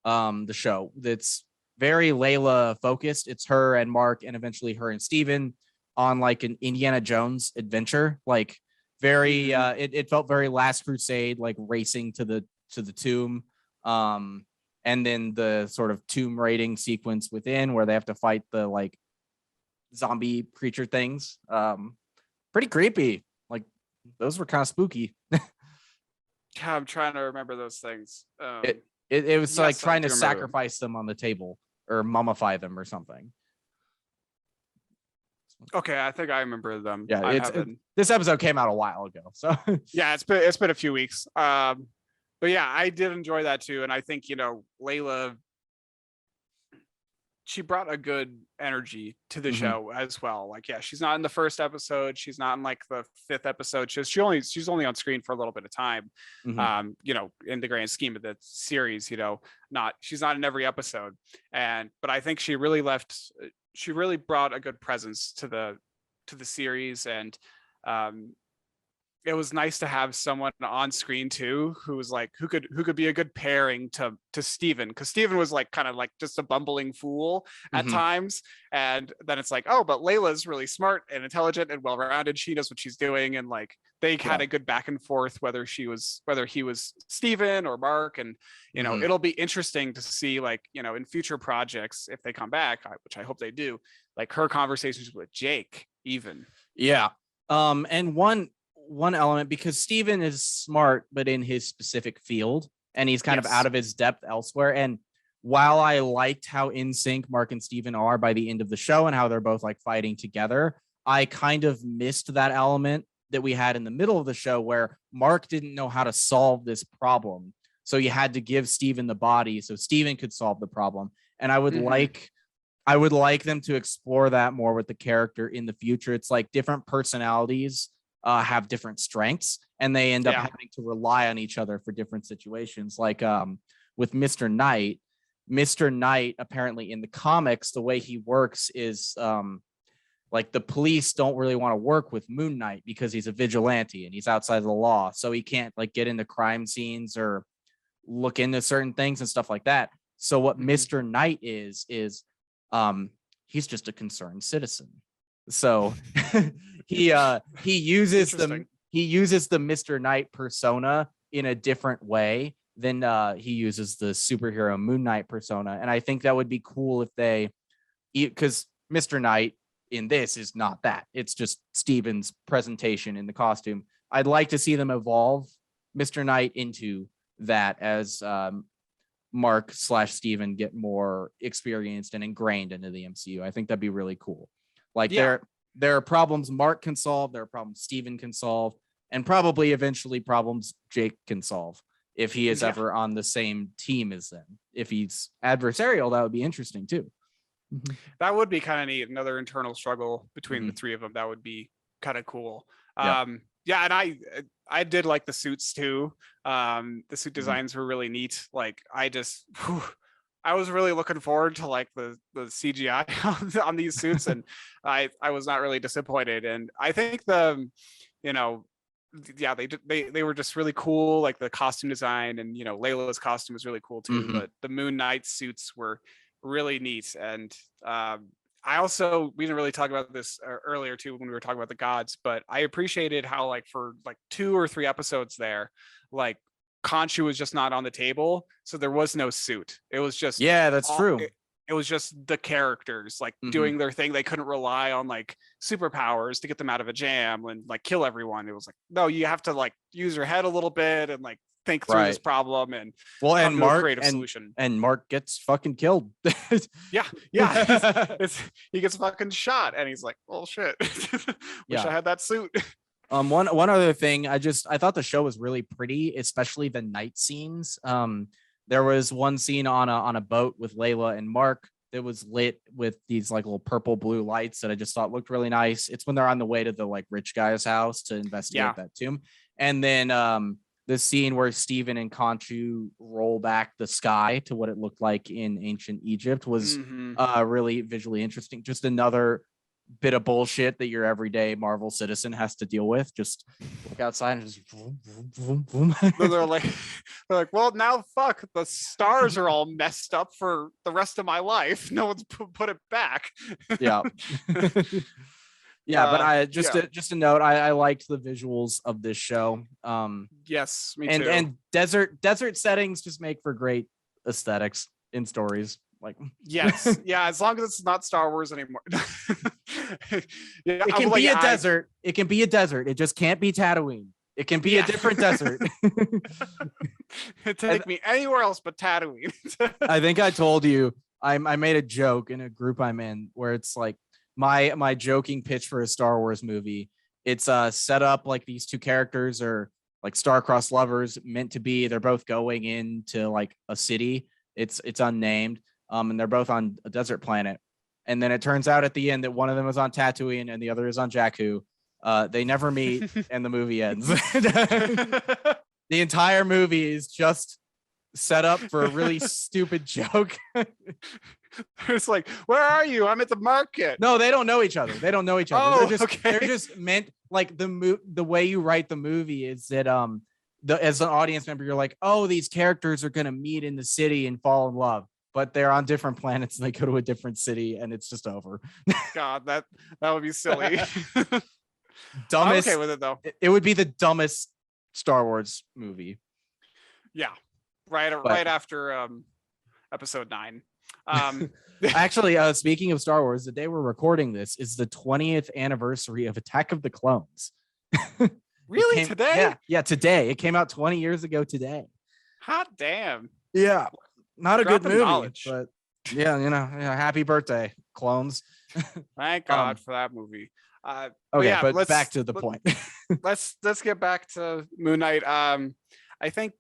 the show. That's very Layla focused. It's her and Mark, and eventually her and Steven on like an Indiana Jones adventure. Like very it felt very Last Crusade, like racing to the tomb. And then the sort of tomb raiding sequence within where they have to fight the like zombie creature things. Pretty creepy. Like those were kind of spooky. I'm trying to remember those things. It was like trying to sacrifice them on the table or mummify them or something. Okay, I think I remember them. Yeah, this episode came out a while ago, so yeah, it's been a few weeks. But yeah, I did enjoy that too, and I think Layla, she brought a good energy to the show as well. Like, yeah, she's not in the first episode, she's not in like the 5th episode. She's only on screen for a little bit of time. In the grand scheme of the series, she's not in every episode. But I think she really brought a good presence to the series, and it was nice to have someone on screen too who was like who could be a good pairing to Steven, because Steven was like kind of like just a bumbling fool at times, and then it's like, oh, but Layla's really smart and intelligent and well-rounded, she knows what she's doing, and like they had a good back and forth whether he was Steven or Mark, and it'll be interesting to see like in future projects if they come back, which I hope they do, like her conversations with Jake even. And one element, because Steven is smart but in his specific field, and he's kind of out of his depth elsewhere. And while I liked how in sync Mark and Steven are by the end of the show and how they're both like fighting together, I kind of missed that element that we had in the middle of the show where Mark didn't know how to solve this problem, so you had to give Steven the body so Steven could solve the problem. And I would like them to explore that more with the character in the future. It's like different personalities have different strengths, and they end up having to rely on each other for different situations. Like with Mr. Knight, apparently in the comics, the way he works is like the police don't really want to work with Moon Knight because he's a vigilante and he's outside of the law, so he can't like get into crime scenes or look into certain things and stuff like that. So what Mr. Knight is he's just a concerned citizen. So he uses the Mr. Knight persona in a different way than he uses the superhero Moon Knight persona. And I think that would be cool if they, because Mr. Knight in this is not that. It's just Steven's presentation in the costume. I'd like to see them evolve Mr. Knight into that as Mark/Steven get more experienced and ingrained into the MCU. I think that'd be really cool. Like there are problems Mark can solve, there are problems Steven can solve, and probably eventually problems Jake can solve if he is ever on the same team as them. If he's adversarial, that would be interesting too. That would be kind of neat. Another internal struggle between the three of them. That would be kind of cool. And I did like the suits too. The suit designs were really neat. Like I was really looking forward to like the CGI on these suits, and I was not really disappointed. And I think they were just really cool. Like the costume design, and Layla's costume was really cool too. But the Moon Knight suits were really neat. And we didn't really talk about this earlier too when we were talking about the gods, but I appreciated how like for like 2 or 3 episodes there, like Khonshu was just not on the table, so there was no suit. It was just that's true. It was just the characters like doing their thing. They couldn't rely on like superpowers to get them out of a jam and like kill everyone. It was like, no, you have to like use your head a little bit and like think through this problem and Mark create a solution. And Mark gets fucking killed. He gets fucking shot, and he's like, "Oh shit, wish I had that suit." One other thing, I thought the show was really pretty, especially the night scenes. There was one scene on a boat with Layla and Mark that was lit with these like little purple blue lights that I just thought looked really nice. It's when they're on the way to the like rich guy's house to investigate that tomb. And then the scene where Steven and Khonshu roll back the sky to what it looked like in ancient Egypt was really visually interesting. Just another bit of bullshit that your everyday Marvel citizen has to deal with. Just look outside and just vroom, vroom, vroom, vroom. they're like, well, now fuck, the stars are all messed up for the rest of my life. No one's put it back. Yeah. Yeah, but I just a note, I liked the visuals of this show. Yes, me too. And desert settings just make for great aesthetics in stories. Like yes, yeah, as long as it's not Star Wars anymore. It can be a desert. It can be a desert. It just can't be Tatooine. It can be a different desert. Take me anywhere else but Tatooine. I think I told you I made a joke in a group I'm in where it's like my joking pitch for a Star Wars movie. It's set up like these two characters are like star-crossed lovers meant to be. They're both going into like a city. It's unnamed. And they're both on a desert planet. And then it turns out at the end that one of them is on Tatooine and the other is on Jakku. They never meet and the movie ends. The entire movie is just set up for a really stupid joke. It's like, where are you? I'm at the market. No, they don't know each other. Oh, they're just meant like the way you write the movie is that as an audience member, you're like, oh, these characters are gonna meet in the city and fall in love. But they're on different planets and they go to a different city and it's just over. God, that would be silly. Dumbest. I'm okay with it though. It would be the dumbest Star Wars movie. Yeah, right after episode 9. Actually, speaking of Star Wars, the day we're recording this is the 20th anniversary of Attack of the Clones. Really? Today? Yeah, today. It came out 20 years ago today. Hot damn. Yeah. Not a good movie, knowledge. But yeah, happy birthday, clones. Thank God for that movie. Okay, but back to the point. let's get back to Moon Knight. I think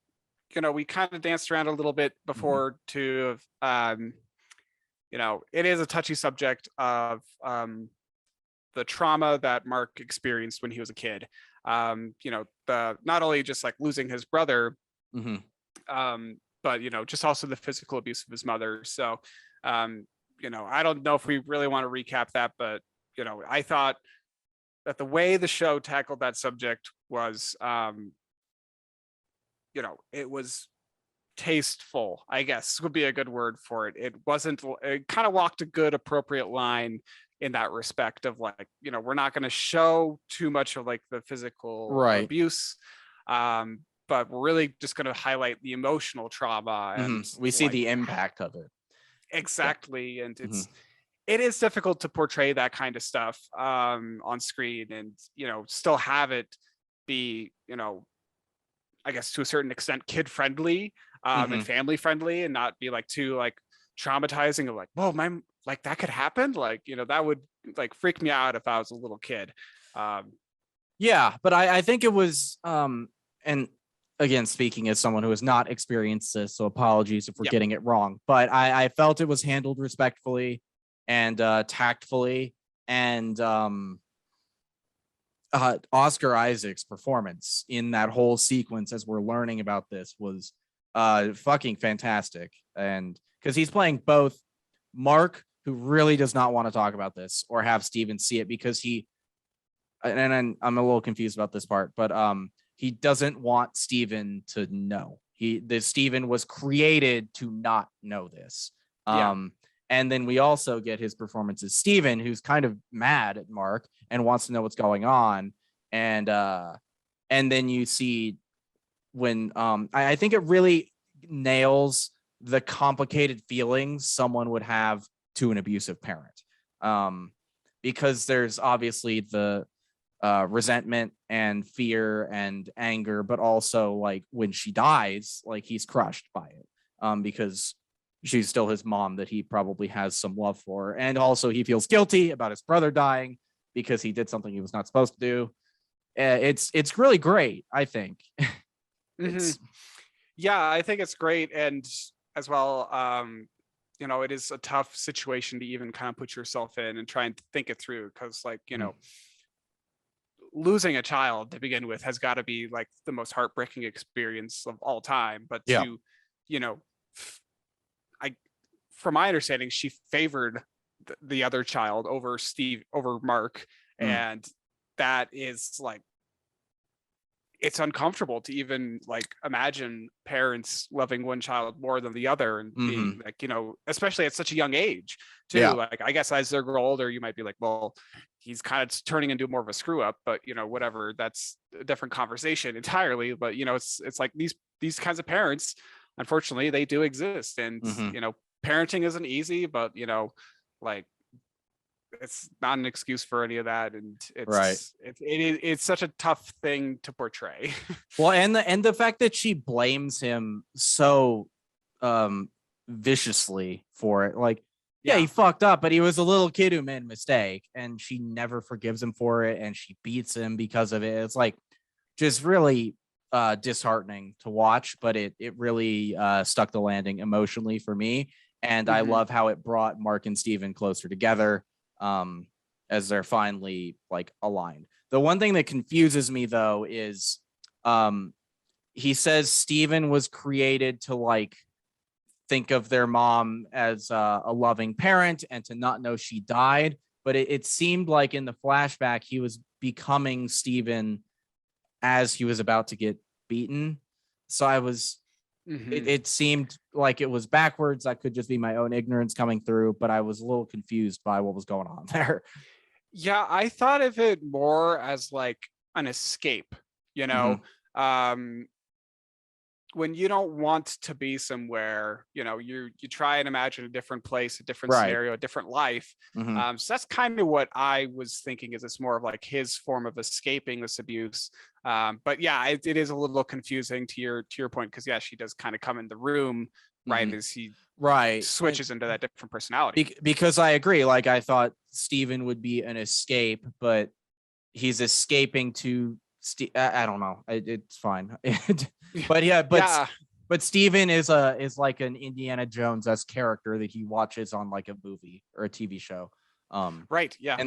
we kind of danced around a little bit before to it is a touchy subject of the trauma that Mark experienced when he was a kid. The not only just like losing his brother, but just also the physical abuse of his mother. So I don't know if we really want to recap that, but I thought that the way the show tackled that subject was it was tasteful, I guess would be a good word for it. It kind of walked a good appropriate line in that respect of like, we're not going to show too much of like the physical abuse, but we're really just going to highlight the emotional trauma, and we see the impact of it. Exactly. Yeah. And it is difficult to portray that kind of stuff on screen and still have it be I guess to a certain extent kid friendly and family friendly, and not be like too like traumatizing of like, whoa, like that could happen, like that would like freak me out if I was a little kid. Yeah, but I think it was and again, speaking as someone who has not experienced this, so apologies if we're getting it wrong, but I felt it was handled respectfully and tactfully, and Oscar Isaac's performance in that whole sequence as we're learning about this was fucking fantastic. And because he's playing both Mark, who really does not want to talk about this or have Steven see it because I'm a little confused about this part, but he doesn't want Steven to know. Steven was created to not know this. And then we also get his performance as Steven, who's kind of mad at Mark and wants to know what's going on. And then you see when I think it really nails the complicated feelings someone would have to an abusive parent. Because there's obviously the resentment and fear and anger, but also like when she dies, like he's crushed by it because she's still his mom that he probably has some love for. And also he feels guilty about his brother dying because he did something he was not supposed to do. It's really great, I think. Yeah, I think it's great. And as well, it is a tough situation to even kind of put yourself in and try and think it through, because like, losing a child to begin with has got to be like the most heartbreaking experience of all time. But to, I, from my understanding, she favored the other child over Mark. And that is like, it's uncomfortable to even like imagine parents loving one child more than the other, and being like, especially at such a young age too. Like, I guess as they grow older, you might be like, well, he's kind of turning into more of a screw up, but whatever, that's a different conversation entirely. But it's like these kinds of parents, unfortunately, they do exist. And parenting isn't easy, but like, it's not an excuse for any of that. And it's such a tough thing to portray. Well, and the fact that she blames him so viciously for it, like, he fucked up, but he was a little kid who made a mistake, and she never forgives him for it, and she beats him because of it. It's like just really disheartening to watch, but it really stuck the landing emotionally for me. And I love how it brought Mark and Steven closer together, as they're finally like aligned. The one thing that confuses me though is he says Steven was created to like think of their mom as a loving parent and to not know she died, but it seemed like in the flashback he was becoming Steven as he was about to get beaten. So I was it seemed like it was backwards. That could just be my own ignorance coming through, but I was a little confused by what was going on there. Yeah, I thought of it more as like an escape, when you don't want to be somewhere, you try and imagine a different place, a different scenario, a different life. So that's kind of what I was thinking, is it's more of like his form of escaping this abuse. But yeah, it is a little confusing to your point, because she does kind of come in the room as he switches into that different personality. Because I agree, like I thought Steven would be an escape, but he's escaping to I don't know. It's fine. But Steven is like an Indiana Jones-esque character that he watches on like a movie or a TV show. And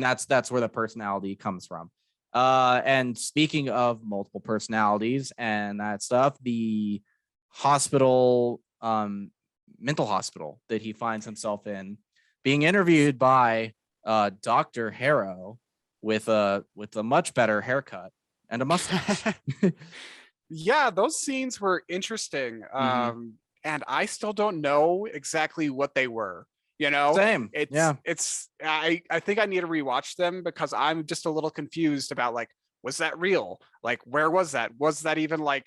that's where the personality comes from. And speaking of multiple personalities and that stuff, the hospital, mental hospital that he finds himself in, being interviewed by Dr. Harrow with a much better haircut and a mustache. Yeah, those scenes were interesting. And I still don't know exactly what they were. Same. I think I need to rewatch them, because I'm just a little confused about like, was that real? Like, where was that? Was that even like,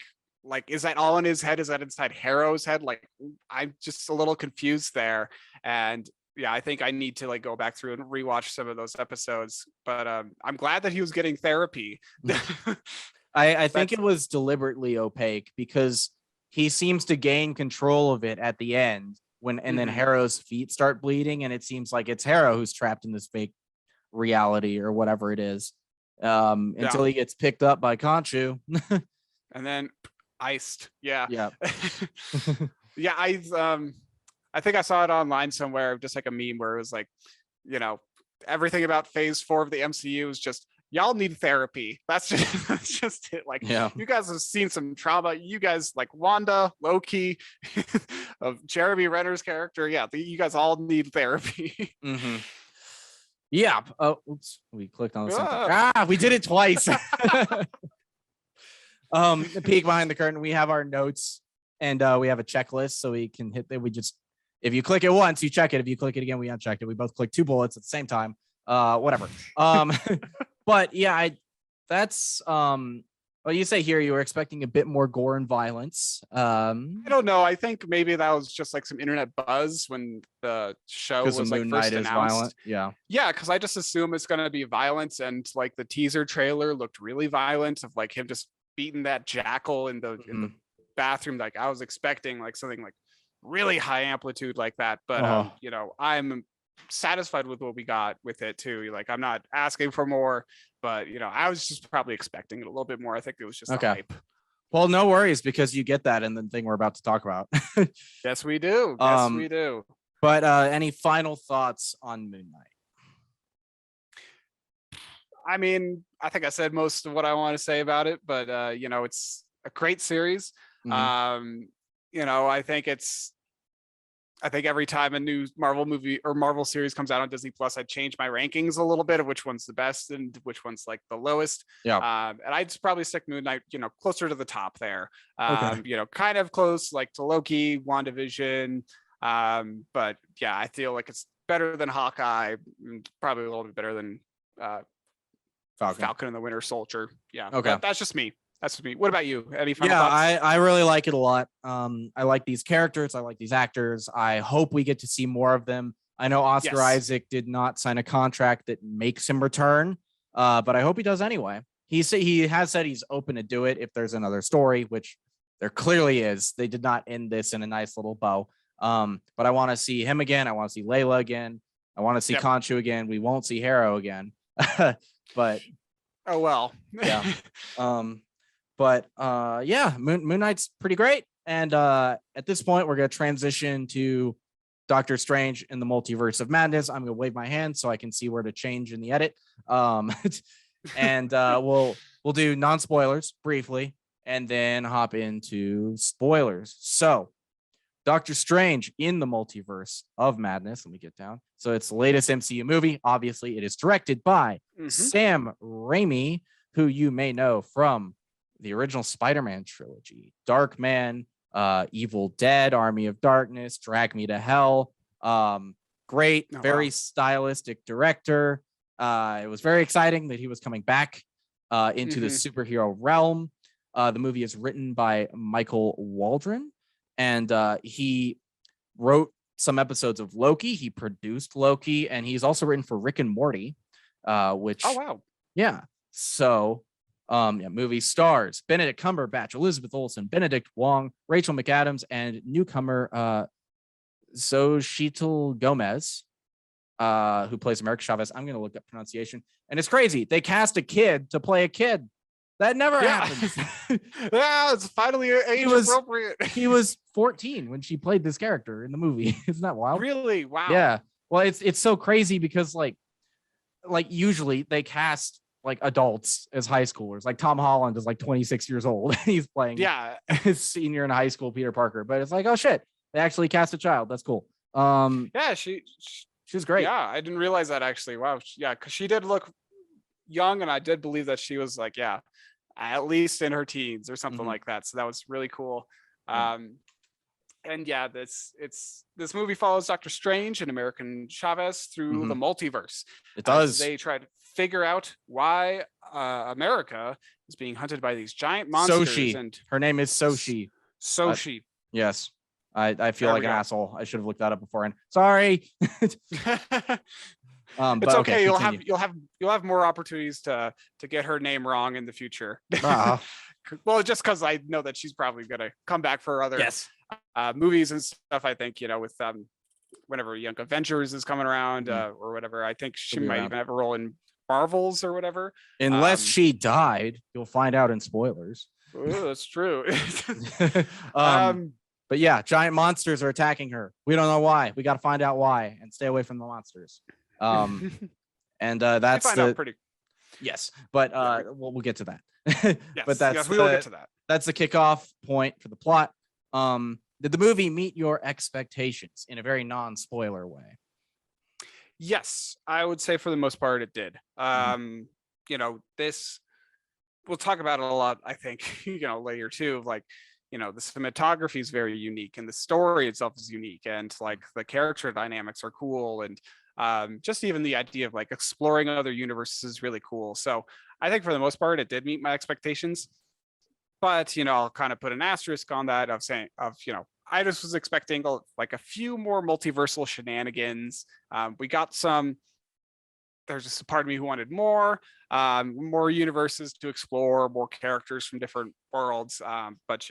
is that all in his head? Is that inside Harrow's head? Like, I'm just a little confused there. And I think I need to like go back through and rewatch some of those episodes. But I'm glad that he was getting therapy. I think it was deliberately opaque, because he seems to gain control of it at the end and then Harrow's feet start bleeding, and it seems like it's Harrow who's trapped in this fake reality or whatever it is, until he gets picked up by Khonshu. And then iced. Yeah. I think I saw it online somewhere, just like a meme where it was like, everything about phase 4 of the MCU is just, y'all need therapy. That's just it. Like, you guys have seen some trauma. You guys, like Wanda, Loki, of Jeremy Renner's character. Yeah, you guys all need therapy. Yeah. Oh, oops. We clicked on something. We did it twice. Peek behind the curtain. We have our notes, and we have a checklist, so we can hit that. If you click it once, you check it. If you click it again, we unchecked it. We both click 2 bullets at the same time. Whatever. But yeah, that's well, you say here you were expecting a bit more gore and violence. I don't know. I think maybe that was just like some internet buzz when the show was like first announced. Violent. Yeah, because I just assume it's gonna be violence, and like the teaser trailer looked really violent, of like him just beating that jackal in the bathroom. Like, I was expecting like something like really high amplitude like that, but I'm satisfied with what we got with it too. Like, I'm not asking for more, but I was just probably expecting it a little bit more. I think it was just okay. hype. Well, no worries, because you get that in the thing we're about to talk about. Yes, we do. Yes, we do. But any final thoughts on Moon Knight? I mean, I think I said most of what I want to say about it, but it's a great series. Mhm. I think every time a new Marvel movie or Marvel series comes out on Disney Plus, I change my rankings a little bit of which one's the best and which one's like the lowest. Yeah. And I'd probably stick Moon Knight, closer to the top there. Okay. Kind of close like to Loki, WandaVision. But yeah, I feel like it's better than Hawkeye, probably a little bit better than Falcon and the Winter Soldier. Yeah. Okay. That's just me. That's me. What about you? Any final Yeah, thoughts? I really like it a lot. I like these characters. I like these actors. I hope we get to see more of them. I know Oscar Isaac did not sign a contract that makes him return, but I hope he does anyway. He has said he's open to do it if there's another story, which there clearly is. They did not end this in a nice little bow. But I want to see him again. I want to see Layla again. I want to see Khonshu again. We won't see Harrow again. But oh well. Yeah. But Moon Knight's pretty great. And at this point, we're going to transition to Doctor Strange in the Multiverse of Madness. I'm going to wave my hand so I can see where to change in the edit. And we'll do non-spoilers briefly and then hop into spoilers. So Doctor Strange in the Multiverse of Madness. Let me get down. So it's the latest MCU movie. Obviously, it is directed by Sam Raimi, who you may know from the original Spider-Man trilogy, Darkman, Evil Dead, Army of Darkness, Drag Me to Hell. Great, very stylistic director. It was very exciting that he was coming back into the superhero realm. The movie is written by Michael Waldron, and he wrote some episodes of Loki. He produced Loki, and he's also written for Rick and Morty, which So movie stars Benedict Cumberbatch, Elizabeth Olsen, Benedict Wong, Rachel McAdams, and newcomer Xochitl Gomez, who plays America Chavez. I'm going to look up pronunciation. And it's crazy. They cast a kid to play a kid. That never happens. Yeah, it's finally age appropriate. He was 14 when she played this character in the movie. Isn't that wild? Really? Wow. Yeah. Well, it's so crazy because like usually they cast like adults as high schoolers. Like Tom Holland is like 26 years old. He's playing his senior in high school Peter Parker. But it's like, oh shit, they actually cast a child. That's cool. She's great. Yeah, I didn't realize that actually. Wow. Yeah, because she did look young, and I did believe that she was like, at least in her teens or something like that. So that was really cool. And yeah, this movie follows Doctor Strange and American Chavez through the multiverse. It does. They try to figure out why America is being hunted by these giant monsters. Soshi. And her name is Soshi. Soshi. Yes. I feel like an asshole. I should have looked that up beforehand. Sorry. It's okay. You'll have more opportunities to get her name wrong in the future. Well, just because I know that she's probably gonna come back for other movies and stuff. I think with whenever Young Avengers is coming around or whatever. I think she might even have a role in Marvels or whatever. Unless she died, you'll find out in spoilers. Ooh, that's true. But yeah, giant monsters are attacking her. We don't know why. We got to find out why and stay away from the monsters. And that's yes, but we'll get to that. But we will get to that. That's the kickoff point for the plot. Did the movie meet your expectations in a very non-spoiler way? Yes, I would say for the most part it did. This we'll talk about it a lot, I think, later too. Like, the cinematography is very unique and the story itself is unique, and like the character dynamics are cool, and just even the idea of like exploring other universes is really cool. So I think for the most part it did meet my expectations, but I'll kind of put an asterisk on that I just was expecting like a few more multiversal shenanigans. We got some. There's just a part of me who wanted more universes to explore, more characters from different worlds. But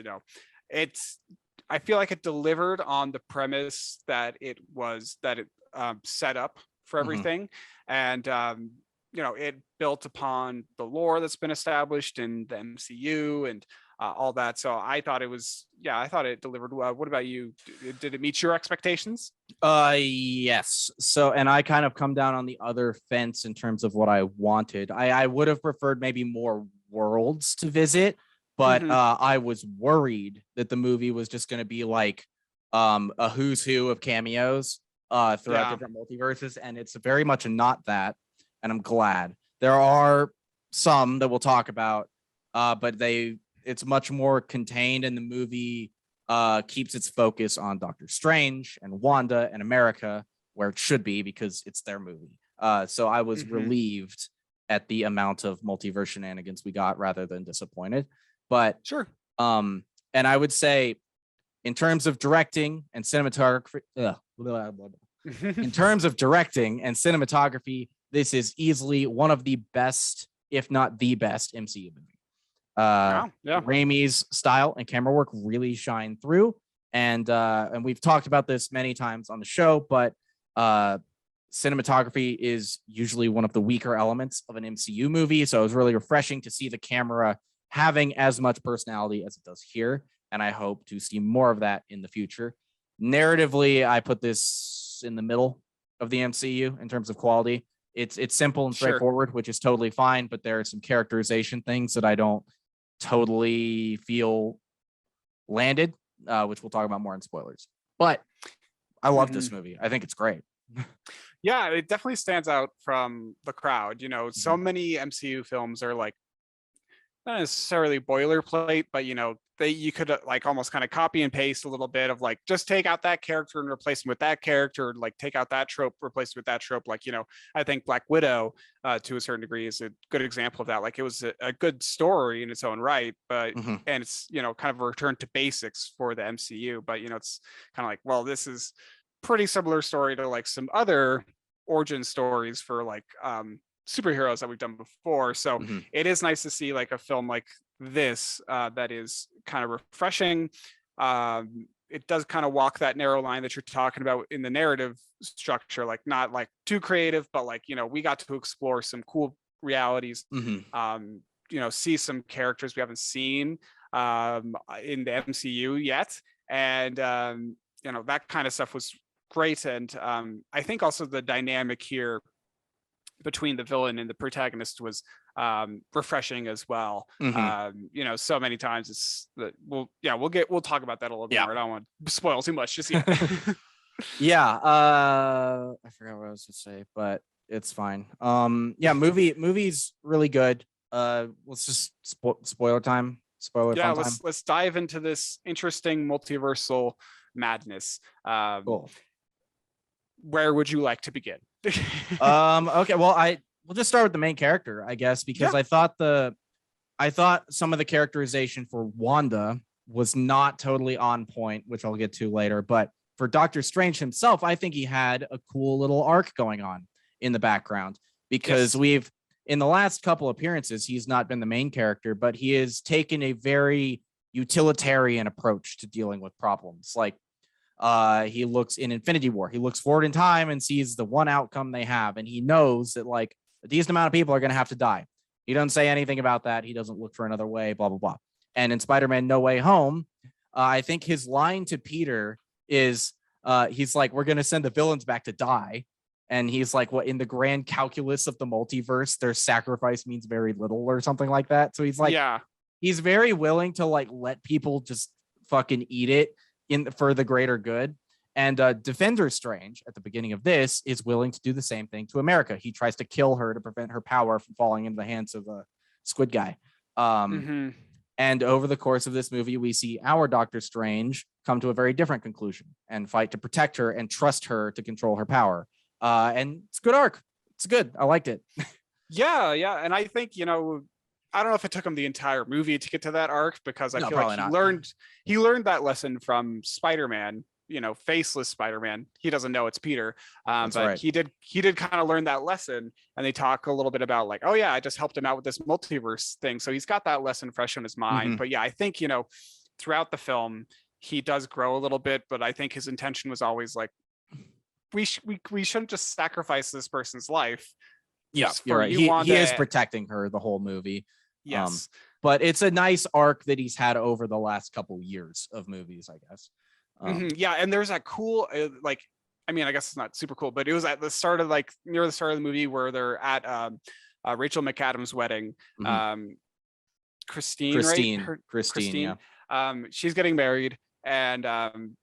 I feel like it delivered on the premise that it set up for everything. And, it built upon the lore that's been established in the MCU. And all that. So I thought I thought it delivered well. What about you? Did it meet your expectations? Yes. So, and I kind of come down on the other fence in terms of what I wanted. I would have preferred maybe more worlds to visit, but I was worried that the movie was just going to be like a who's who of cameos throughout different multiverses, and it's very much not that. And I'm glad there are some that we'll talk about, but it's much more contained, and the movie keeps its focus on Doctor Strange and Wanda and America, where it should be because it's their movie. So I was relieved at the amount of multiverse shenanigans we got rather than disappointed. But sure. And I would say in terms of directing and cinematography, in terms of directing and cinematography, this is easily one of the best, if not the best, MCU movie. Raimi's style and camera work really shine through, and we've talked about this many times on the show, but cinematography is usually one of the weaker elements of an MCU movie, so it was really refreshing to see the camera having as much personality as it does here, and I hope to see more of that in the future. Narratively, I put this in the middle of the MCU in terms of quality. It's simple and straightforward, which is totally fine, but there are some characterization things that I don't totally feel landed, which we'll talk about more in spoilers. But I love this movie. I think it's great. Yeah, it definitely stands out from the crowd. You know, so many MCU films are like not necessarily boilerplate, but you know, you could like almost kind of copy and paste a little bit of like just take out that character and replace him with that character, like take out that trope, replace it with that trope. Like, you know, I think Black Widow to a certain degree is a good example of that. Like it was a good story in its own right, but and it's, you know, kind of a return to basics for the MCU, but you know, it's kind of like, well, this is pretty similar story to like some other origin stories for like superheroes that we've done before. So it is nice to see like a film like this that is kind of refreshing. It does kind of walk that narrow line that you're talking about in the narrative structure, like not like too creative, but like, you know, we got to explore some cool realities, you know, see some characters we haven't seen in the MCU yet. And, you know, that kind of stuff was great. And I think also the dynamic here between the villain and the protagonist was refreshing as well. You know, so many times it's we'll talk about that a little bit more. I don't want to spoil too much just yet. I forgot what I was going to say, but it's fine. Movie's really good. Let's just spoiler time. Let's dive into this interesting multiversal madness. Cool. Where would you like to begin? Okay, well, we'll just start with the main character, I guess, because I thought some of the characterization for Wanda was not totally on point, which I'll get to later. But for Doctor Strange himself, I think he had a cool little arc going on in the background, because we've, in the last couple appearances, he's not been the main character, but he has taken a very utilitarian approach to dealing with problems. Like, he looks in Infinity War, he looks forward in time and sees the one outcome they have, and he knows that like a decent amount of people are going to have to die. He doesn't say anything about that. He doesn't look for another way, blah, blah, blah. And in Spider-Man No Way Home, I think his line to Peter is, he's like, we're going to send the villains back to die. And he's like, what, in the grand calculus of the multiverse, their sacrifice means very little or something like that. So he's like, he's very willing to like let people just fucking eat it for the greater good. And Defender Strange at the beginning of this is willing to do the same thing to America. He tries to kill her to prevent her power from falling into the hands of a Squid Guy. And over the course of this movie, we see our Doctor Strange come to a very different conclusion and fight to protect her and trust her to control her power. And it's a good arc. It's good. I liked it. Yeah. And I think, you know, I don't know if it took him the entire movie to get to that arc, because I feel like he learned that lesson from Spider-Man, you know, faceless Spider-Man. He doesn't know it's Peter. But he did kind of learn that lesson, and they talk a little bit about like, oh yeah, I just helped him out with this multiverse thing. So he's got that lesson fresh in his mind. But yeah, I think, you know, throughout the film, he does grow a little bit, but I think his intention was always like, we shouldn't just sacrifice this person's life. Yeah, you're right. He is protecting her the whole movie. Yes. but it's a nice arc that he's had over the last couple years of movies, I guess. Yeah, and there's that cool like, I mean, I guess it's not super cool, but it was at the start of like near the start of the movie where they're at Rachel McAdams' wedding. Christine, right? Christine, yeah. She's getting married, and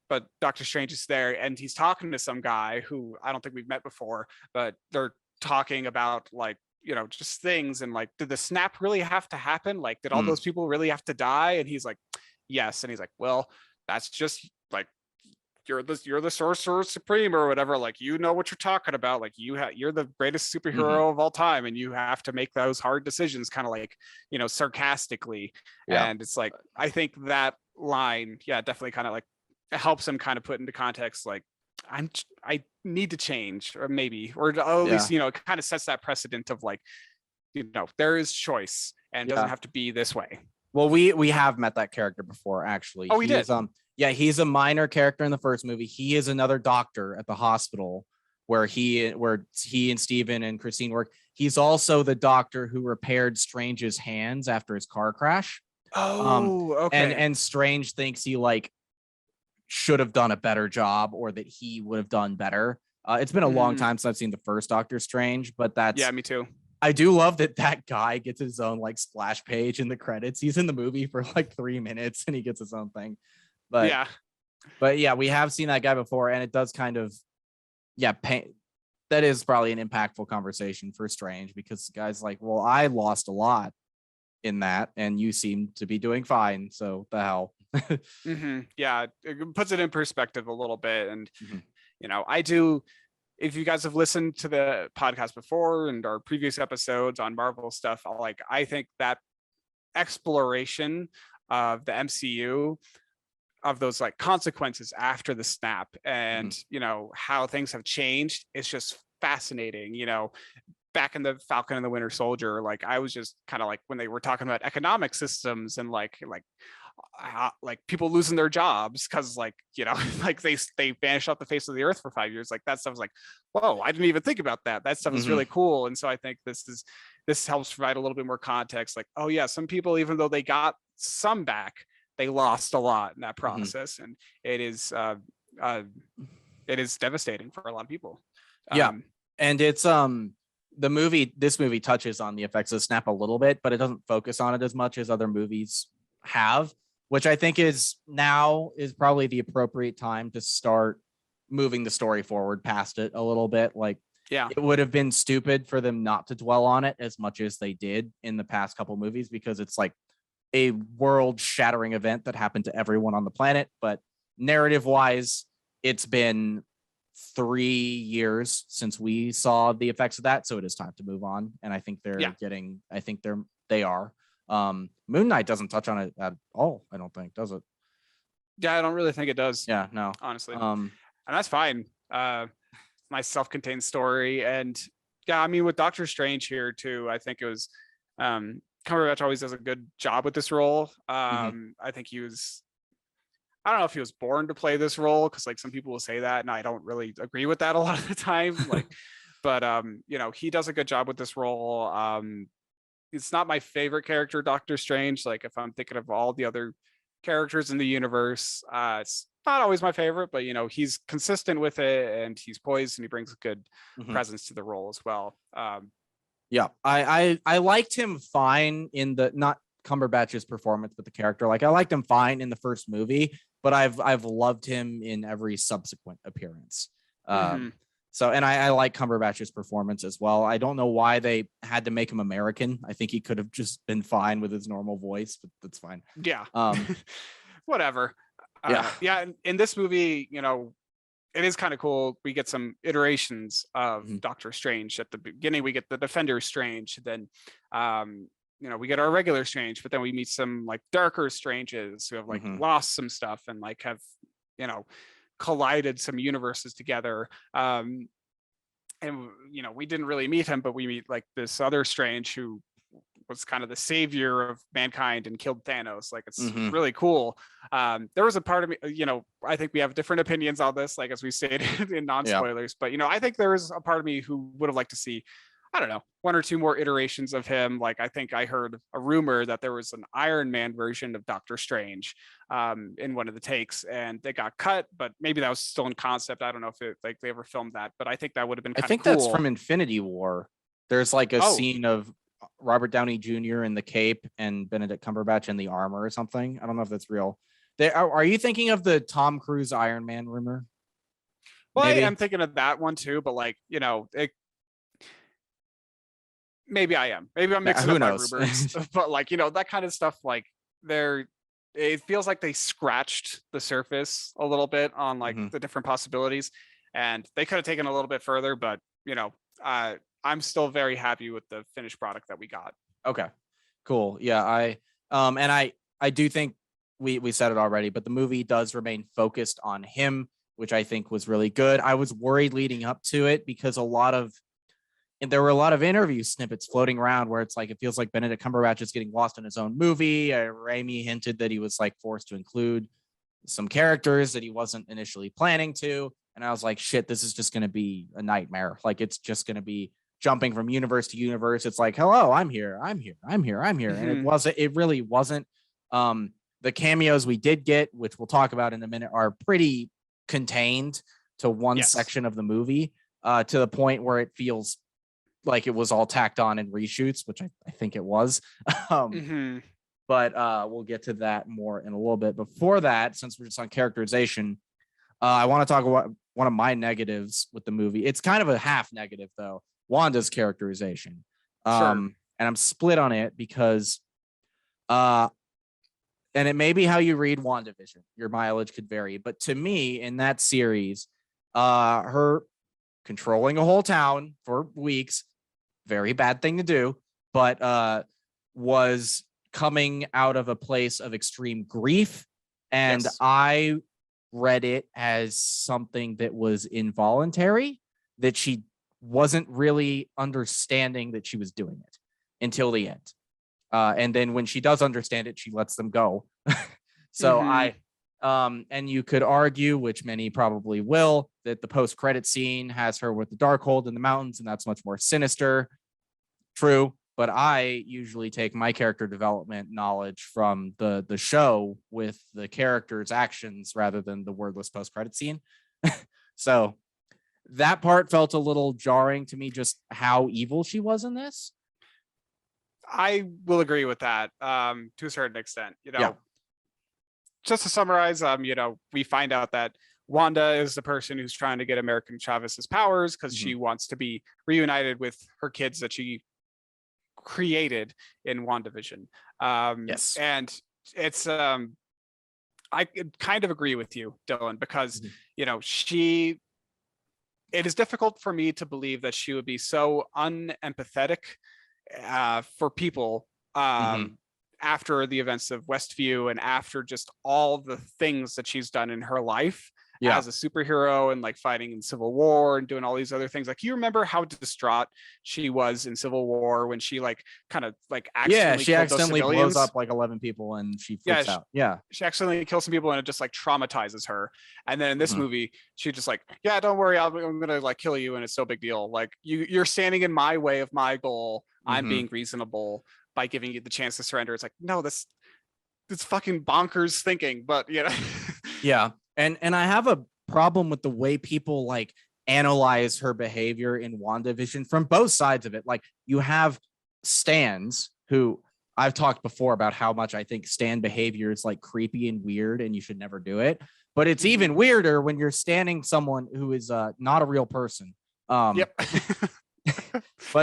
but Doctor Strange is there, and he's talking to some guy who I don't think we've met before, but they're talking about like, you know, just things, and like, did the snap really have to happen? Like, did all those people really have to die? And he's like, yes. And he's like, well, that's just like, you're the sorcerer supreme or whatever, like, you know what you're talking about, like, you're the greatest superhero of all time, and you have to make those hard decisions, kind of like, you know, sarcastically. And it's like, I think that line, definitely kind of like helps him kind of put into context, like, I need to change, or maybe, or at least, you know, it kind of sets that precedent of like, you know, there is choice, and it doesn't have to be this way. Well, we have met that character before, actually. Oh, we did. He's a minor character in the first movie. He is another doctor at the hospital where he and Steven and Christine work. He's also the doctor who repaired Strange's hands after his car crash. Okay. And Strange thinks he like should have done a better job, or that he would have done better. It's been a long time since I've seen the first Doctor Strange, but that's me too. I do love that guy gets his own like splash page in the credits. He's in the movie for like 3 minutes and he gets his own thing. But we have seen that guy before, and it does kind of paint. That is probably an impactful conversation for Strange, because the guy's like, well, I lost a lot in that, and you seem to be doing fine. So the hell. Yeah, it puts it in perspective a little bit. And you know, I do. If you guys have listened to the podcast before and our previous episodes on Marvel stuff, I think that exploration of the MCU, of those like consequences after the snap, and you know, how things have changed, it's just fascinating. You know, back in the Falcon and the Winter Soldier, like, I was just kind of like, when they were talking about economic systems and like people losing their jobs because, like, you know, like they vanished off the face of the earth for 5 years, like that stuff was like, whoa, I didn't even think about that stuff is really cool. And so I think this helps provide a little bit more context, like, oh yeah, some people, even though they got some back, they lost a lot in that process. And it is devastating for a lot of people. And it's this movie touches on the effects of snap a little bit, but it doesn't focus on it as much as other movies have, which I think is probably the appropriate time to start moving the story forward past it a little bit. Like, it would have been stupid for them not to dwell on it as much as they did in the past couple movies, because it's like a world shattering event that happened to everyone on the planet. But narrative wise, it's been 3 years since we saw the effects of that. So it is time to move on. And I think they are. Moon Knight doesn't touch on it at all, I don't think, does it? Yeah, I don't really think it does. Yeah, no. Honestly. And that's fine. Nice self-contained story. And I mean, with Doctor Strange here too, I think it was Cumberbatch always does a good job with this role. I think I don't know if he was born to play this role, because like some people will say that, and I don't really agree with that a lot of the time. Like, but you know, he does a good job with this role. It's not my favorite character, Doctor Strange. Like, if I'm thinking of all the other characters in the universe, it's not always my favorite, but you know, he's consistent with it, and he's poised, and he brings a good presence to the role as well. I liked him fine in the, not Cumberbatch's performance, but the character. Like, I liked him fine in the first movie, but I've loved him in every subsequent appearance. So, and I like Cumberbatch's performance as well. I don't know why they had to make him American. I think he could have just been fine with his normal voice, but that's fine. Yeah. Whatever. In this movie, you know, it is kind of cool. We get some iterations of Doctor Strange. At the beginning, we get the Defender Strange. Then, you know, we get our regular Strange, but then we meet some like darker Stranges who have like lost some stuff and like have, you know, collided some universes together. And you know, we didn't really meet him, but we meet like this other Strange who was kind of the savior of mankind and killed Thanos. Like, it's really cool. There was a part of me, you know, I think we have different opinions on this, like as we stated in non-spoilers, but you know, I think there was a part of me who would have liked to see I don't know, one or two more iterations of him. Like I think I heard a rumor that there was an Iron Man version of Doctor Strange in one of the takes, and they got cut. But maybe that was still in concept. I don't know if they ever filmed that, but I think that would have been I kind of think that's cool. from Infinity War. There's like a scene of Robert Downey Jr. in the cape and Benedict Cumberbatch in the armor or something. I don't know if that's real. Are you thinking of the Tom Cruise Iron Man rumor? Well, I am thinking of that one too, but like, maybe I am. Maybe I'm mixing up my rumors. But like, that kind of stuff, like it feels like they scratched the surface a little bit on like the different possibilities, and they could have taken a little bit further, but I'm still very happy with the finished product that we got. Okay, cool. Yeah, I do think we said it already, but the movie does remain focused on him, which I think was really good. I was worried leading up to it because there were a lot of interview snippets floating around where it's like, it feels like Benedict Cumberbatch is getting lost in his own movie. Raimi hinted that he was like forced to include some characters that he wasn't initially planning to. And I was like, shit, this is just going to be a nightmare. Like, it's just going to be jumping from universe to universe. It's like, hello, I'm here. And it really wasn't. The cameos we did get, which we'll talk about in a minute, are pretty contained to one section of the movie, to the point where it feels like it was all tacked on in reshoots, which I think it was. But we'll get to that more in a little bit. Before that, since we're just on characterization, I want to talk about one of my negatives with the movie. It's kind of a half negative though. Wanda's characterization. And I'm split on it because and it may be how you read WandaVision. Your mileage could vary, but to me in that series, her controlling a whole town for weeks, very bad thing to do, but was coming out of a place of extreme grief. And I read it as something that was involuntary, that she wasn't really understanding that she was doing it until the end. And then when she does understand it, she lets them go. So and you could argue, which many probably will, that the post-credit scene has her with the Darkhold in the mountains, and that's much more sinister. True, but I usually take my character development knowledge from the show with the character's actions rather than the wordless post-credit scene. So that part felt a little jarring to me, just how evil she was in this. I will agree with that to a certain extent. Just to summarize, we find out that Wanda is the person who's trying to get American Chavez's powers because she wants to be reunited with her kids that she created in WandaVision. And it's I kind of agree with you, Dylan, because it is difficult for me to believe that she would be so unempathetic for people after the events of Westview and after just all the things that she's done in her life as a superhero and like fighting in Civil War and doing all these other things. Like, you remember how distraught she was in Civil War when she like kind of like accidentally blows up like 11 people and she flips out. She accidentally kills some people and it just like traumatizes her. And then in this movie, she just like, don't worry, I'm gonna like kill you and it's no big deal. Like, you're standing in my way of my goal. I'm being reasonable by giving you the chance to surrender. It's like, no, that's fucking bonkers thinking, but Yeah. And I have a problem with the way people like analyze her behavior in WandaVision from both sides of it. Like, you have Stans, who I've talked before about how much I think Stan behavior is like creepy and weird and you should never do it. But it's even weirder when you're standing someone who is not a real person. But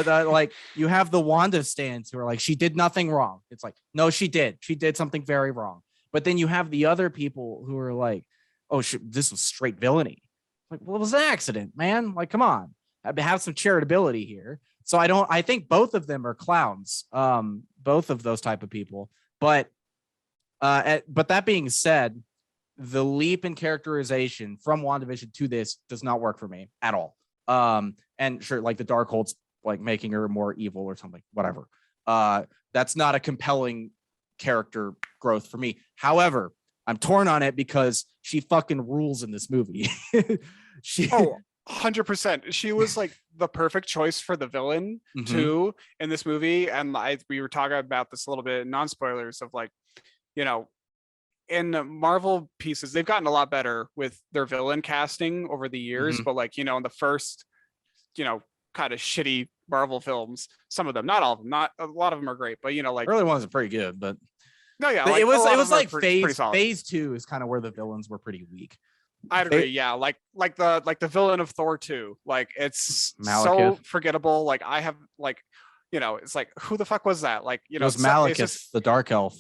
like, you have the Wanda Stans who are like, she did nothing wrong. It's like, no, she did something very wrong. But then you have the other people who are like, oh shit, this was straight villainy. Like, well, it was an accident, man. Like, come on, have some charitability here. So I think both of them are clowns, both of those type of people. But that being said, the leap in characterization from WandaVision to this does not work for me at all. And sure, like the Darkhold's like making her more evil or something, whatever. That's not a compelling character growth for me. However, I'm torn on it because she fucking rules in this movie. 100%. She was like the perfect choice for the villain too in this movie. And we were talking about this a little bit, non-spoilers, of like, you know, in Marvel pieces, they've gotten a lot better with their villain casting over the years. But like, you know, in the first, you know, kind of shitty Marvel films, some of them, not all of them, not a lot of them are great, but you know, like early ones are pretty good, but no, yeah, like, it was like pretty phase 2 is kind of where the villains were pretty weak. I'd agree. Yeah, like the villain of Thor 2, like it's Malekith. so forgettable. Like I have like, you know, it's like who the fuck was that? Like, you know, it was Malekith, the Dark Elf.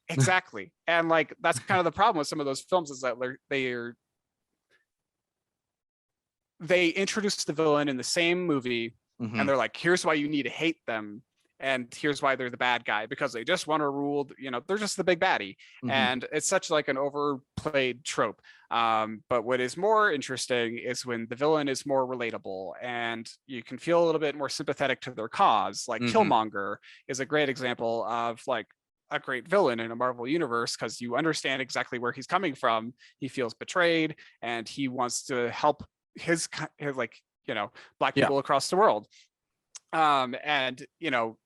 Exactly, and like that's kind of the problem with some of those films is that they introduce the villain in the same movie, and they're like, here's why you need to hate them, and here's why they're the bad guy, because they just want to rule, you know, they're just the big baddie. And it's such like an overplayed trope. But what is more interesting is when the villain is more relatable and you can feel a little bit more sympathetic to their cause. Like Killmonger is a great example of like a great villain in a Marvel universe, because you understand exactly where he's coming from. He feels betrayed and he wants to help his like, you know, Black people across the world. And you know,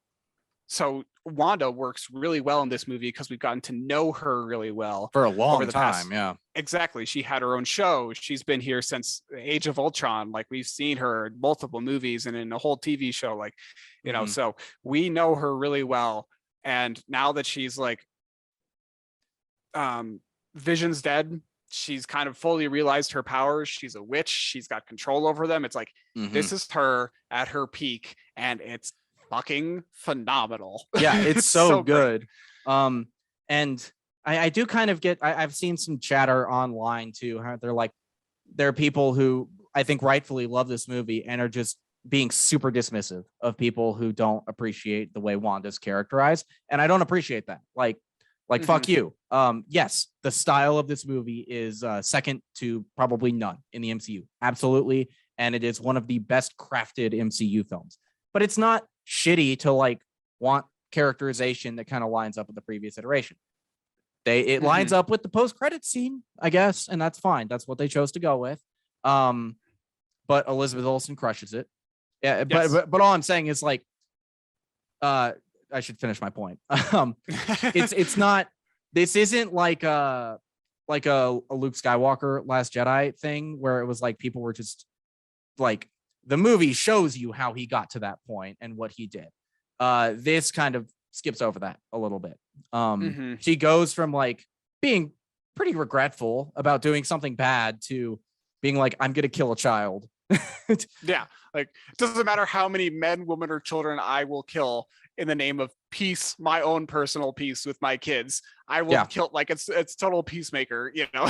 so Wanda works really well in this movie because we've gotten to know her really well for a long time. Exactly. She had her own show. She's been here since Age of Ultron. Like we've seen her in multiple movies and in a whole TV show. Like, you know, so we know her really well. And now that she's like, Vision's dead, she's kind of fully realized her powers. She's a witch. She's got control over them. It's like, this is her at her peak, and it's fucking phenomenal. Yeah, it's so good. And I do kind of get, I've seen some chatter online too. They're like, there are people who I think rightfully love this movie and are just being super dismissive of people who don't appreciate the way Wanda's characterized. And I don't appreciate that. Like fuck you. Yes, the style of this movie is second to probably none in the MCU. Absolutely. And it is one of the best crafted MCU films. But it's not shitty to like want characterization that kind of lines up with the previous iteration. It lines up with the post-credit scene, I guess, and that's fine. That's what they chose to go with. But Elizabeth Olsen crushes it. Yeah, but all I'm saying is like, I should finish my point. It's not. This isn't like a Luke Skywalker Last Jedi thing where it was like people were just like, the movie shows you how he got to that point and what he did. This kind of skips over that a little bit. She goes from like being pretty regretful about doing something bad to being like, I'm gonna kill a child. Yeah, like it doesn't matter how many men, women, or children I will kill in the name of peace, my own personal peace with my kids. I will kill. Like it's total peacemaker, you know.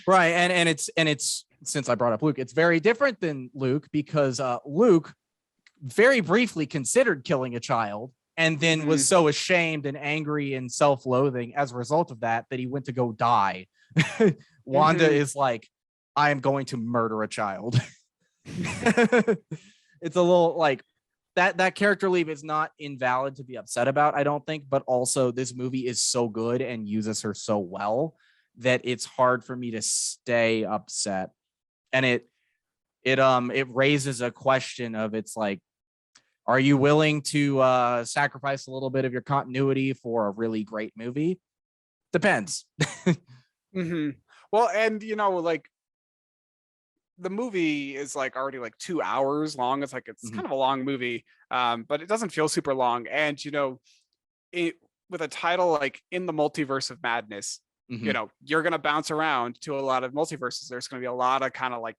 Right, and it's since I brought up Luke, it's very different than Luke because Luke very briefly considered killing a child and then was so ashamed and angry and self-loathing as a result of that he went to go die. Wanda is like, I am going to murder a child. It's a little like that character leap is not invalid to be upset about, I don't think, but also this movie is so good and uses her so well that it's hard for me to stay upset. And it raises a question of, it's like, are you willing to sacrifice a little bit of your continuity for a really great movie? Depends. Well, and you know, like the movie is like already like 2 hours long. It's like it's kind of a long movie, but it doesn't feel super long. And you know, with a title like In the Multiverse of Madness, you know, you're gonna bounce around to a lot of multiverses. There's gonna be a lot of kind of like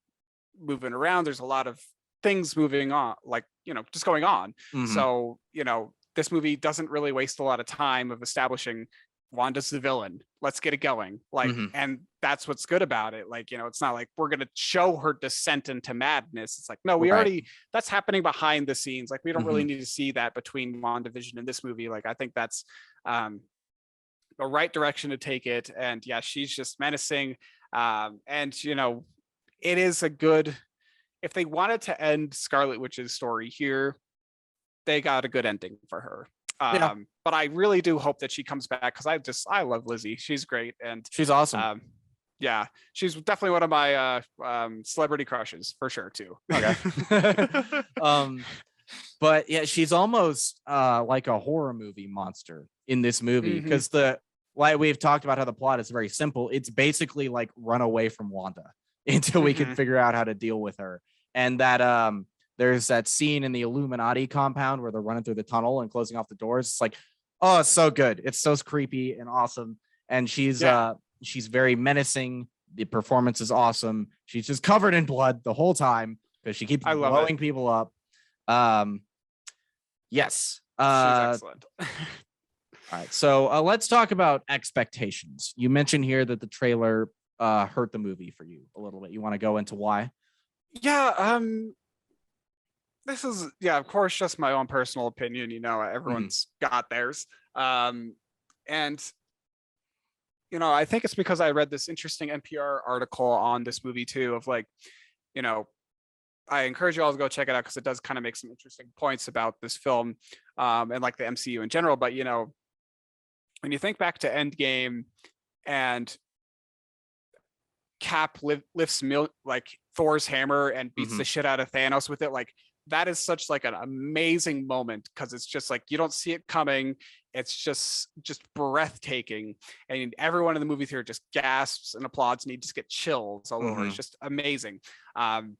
moving around. There's a lot of things moving on, like, you know, just going on. So, you know, this movie doesn't really waste a lot of time of establishing Wanda's the villain. Let's get it going. Like, and that's what's good about it. Like, you know, it's not like we're going to show her descent into madness. It's like, no, we already, that's happening behind the scenes. Like, we don't really need to see that between WandaVision and this movie. Like, I think that's the right direction to take it. And yeah, she's just menacing. And, you know, it is a good, if they wanted to end Scarlet Witch's story here, they got a good ending for her. But I really do hope that she comes back, because I love Lizzie. She's great, and she's awesome. Yeah, she's definitely one of my celebrity crushes for sure too. Okay. But yeah, she's almost like a horror movie monster in this movie, because like we've talked about how the plot is very simple. It's basically like run away from Wanda until we can figure out how to deal with her. And that there's that scene in the Illuminati compound where they're running through the tunnel and closing off the doors. It's like, oh, it's so good. It's so creepy and awesome. And she's very menacing. The performance is awesome. She's just covered in blood the whole time because she keeps blowing people up. Yes. She's excellent. All right. So let's talk about expectations. You mentioned here that the trailer hurt the movie for you a little bit. You want to go into why? Yeah. This is, of course, just my own personal opinion. Everyone's got theirs. And, I think it's because I read this interesting NPR article on this movie too, of like, I encourage you all to go check it out because it does kind of make some interesting points about this film and like the MCU in general. But, when you think back to Endgame and Cap lifts like Thor's hammer and beats the shit out of Thanos with it, like that is such like an amazing moment because it's just like you don't see it coming. It's just breathtaking, and everyone in the movie theater just gasps and applauds, and you just get chills all over. It's just amazing. And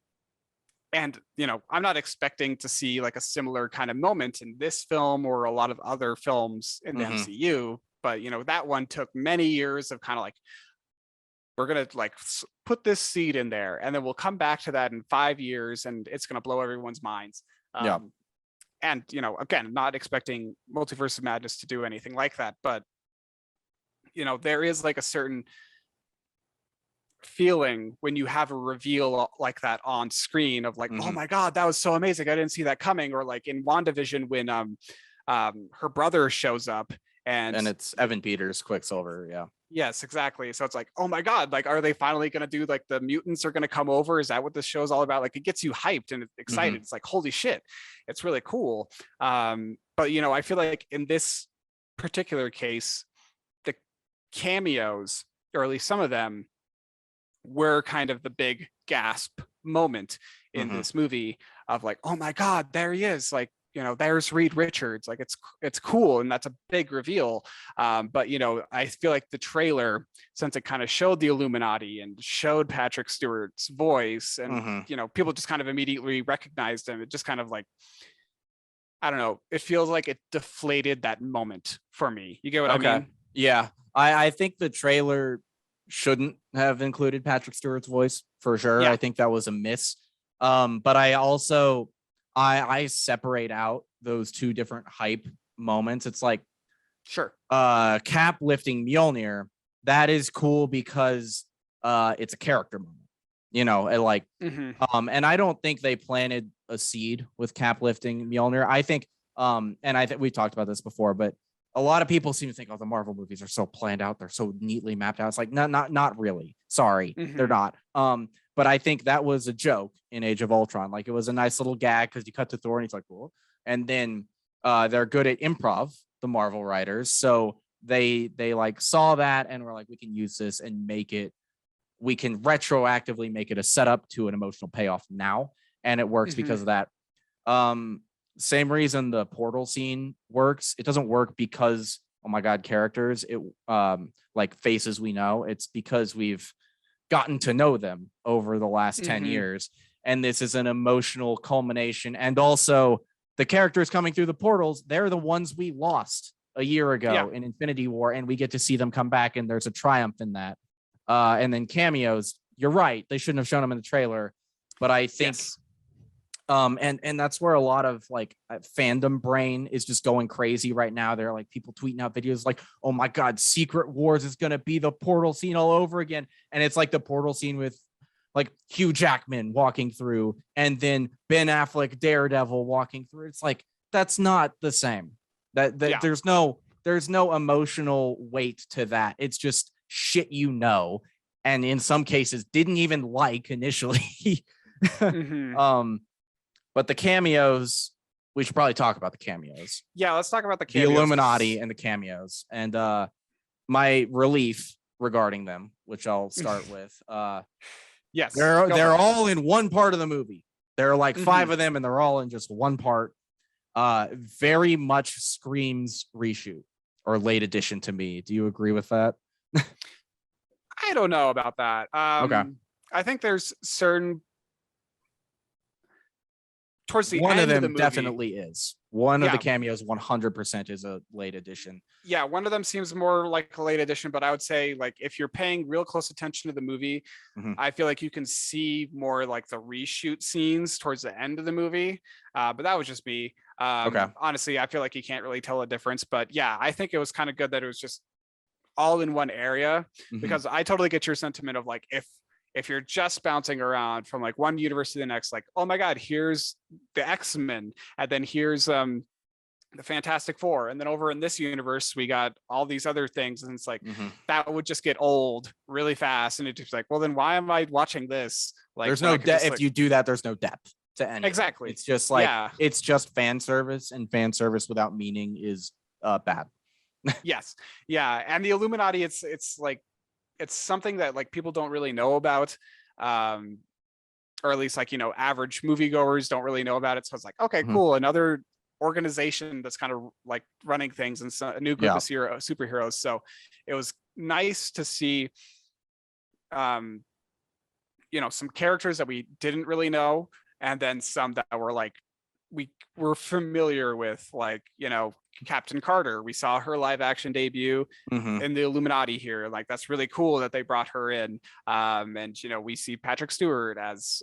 I'm not expecting to see like a similar kind of moment in this film or a lot of other films in the MCU, but that one took many years of kind of like, we're going to like put this seed in there and then we'll come back to that in 5 years and it's going to blow everyone's minds. And, again, not expecting Multiverse of Madness to do anything like that, but, there is like a certain feeling when you have a reveal like that on screen of like, oh my God, that was so amazing. I didn't see that coming. Or like in WandaVision when her brother shows up and it's Evan Peters, Quicksilver. Yeah. Yes, exactly. So it's like, oh my God, like, are they finally going to do like the mutants are going to come over? Is that what this show is all about? Like it gets you hyped and excited. It's like, holy shit, it's really cool. But, I feel like in this particular case, the cameos, or at least some of them, were kind of the big gasp moment in this movie of like, oh my God, there he is. Like, there's Reed Richards. Like it's cool. And that's a big reveal. But, I feel like the trailer, since it kind of showed the Illuminati and showed Patrick Stewart's voice and, people just kind of immediately recognized him. It just kind of like, I don't know. It feels like it deflated that moment for me. You get what I mean? Yeah. I think the trailer shouldn't have included Patrick Stewart's voice for sure. I think that was a miss. But I also I separate out those two different hype moments. It's like, Cap lifting Mjolnir, that is cool because it's a character moment, and like and I don't think they planted a seed with Cap lifting Mjolnir. I think and I think we talked about this before, but a lot of people seem to think, oh, the Marvel movies are so planned out, they're so neatly mapped out. It's like, not really. Sorry, they're not. But I think that was a joke in Age of Ultron. Like it was a nice little gag because you cut to Thor and he's like, cool. And then they're good at improv, the Marvel writers. So they like saw that and were like, we can use this and we can retroactively make it a setup to an emotional payoff now. And it works because of that. Same reason the portal scene works. It doesn't work because, oh my God, characters, it like faces we know. It's because we've gotten to know them over the last 10 years. And this is an emotional culmination. And also the characters coming through the portals, they're the ones we lost a year ago in Infinity War. And we get to see them come back and there's a triumph in that. And then cameos, you're right. They shouldn't have shown them in the trailer, but I think and that's where a lot of like fandom brain is just going crazy right now. They're like people tweeting out videos like, oh my God, Secret Wars is going to be the portal scene all over again. And it's like the portal scene with like Hugh Jackman walking through and then Ben Affleck Daredevil walking through. It's like, that's not the same. There's no emotional weight to that. It's just shit, and in some cases didn't even like initially. But the cameos, we should probably talk about the cameos. Yeah, let's talk about the cameos. The Illuminati and the cameos. And my relief regarding them, which I'll start with. Yes, they're all in one part of the movie. There are like 5 of them, and they're all in just one part. Very much screams reshoot or late edition to me. Do you agree with that? I don't know about that. Okay. I think there's certain towards the one end of them of the movie, definitely is. One of the cameos 100% is a late edition. Yeah, one of them seems more like a late edition, but I would say like if you're paying real close attention to the movie, I feel like you can see more like the reshoot scenes towards the end of the movie. But that was just me. Okay. Honestly, I feel like you can't really tell a difference. But yeah, I think it was kind of good that it was just all in one area, because I totally get your sentiment of like if you're just bouncing around from like one universe to the next, like, oh my God, here's the X-Men, and then here's the Fantastic Four, and then over in this universe we got all these other things, and it's like that would just get old really fast, and it's just like, well, then why am I watching this? Like, there's no depth. If you do that, there's no depth to any. Exactly. It's just like it's just fan service, and fan service without meaning is bad. Yes. Yeah. And the Illuminati, it's like it's something that like people don't really know about, or at least like, you know, average moviegoers don't really know about it. So it's like, okay, cool, another organization that's kind of like running things, and a new group of superheroes. So it was nice to see you know, some characters that we didn't really know, and then some that were like we were familiar with, like, you know, Captain Carter. We saw her live action debut in the Illuminati here. Like, that's really cool that they brought her in. And, you know, we see Patrick Stewart as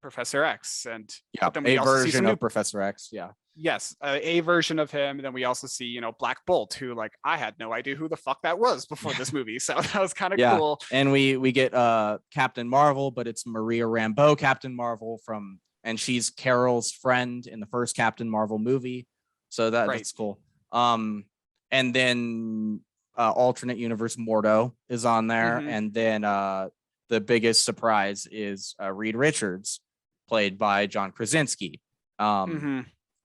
Professor X, and then we also version see of Professor X. Yeah. Yes, a version of him. And then we also see, you know, Black Bolt, who like I had no idea who the fuck that was before this movie. So that was kind of cool. And we get Captain Marvel, but it's Maria Rambeau Captain Marvel and she's Carol's friend in the first Captain Marvel movie. So that's cool. And then alternate universe Mordo is on there. And then the biggest surprise is Reed Richards, played by John Krasinski.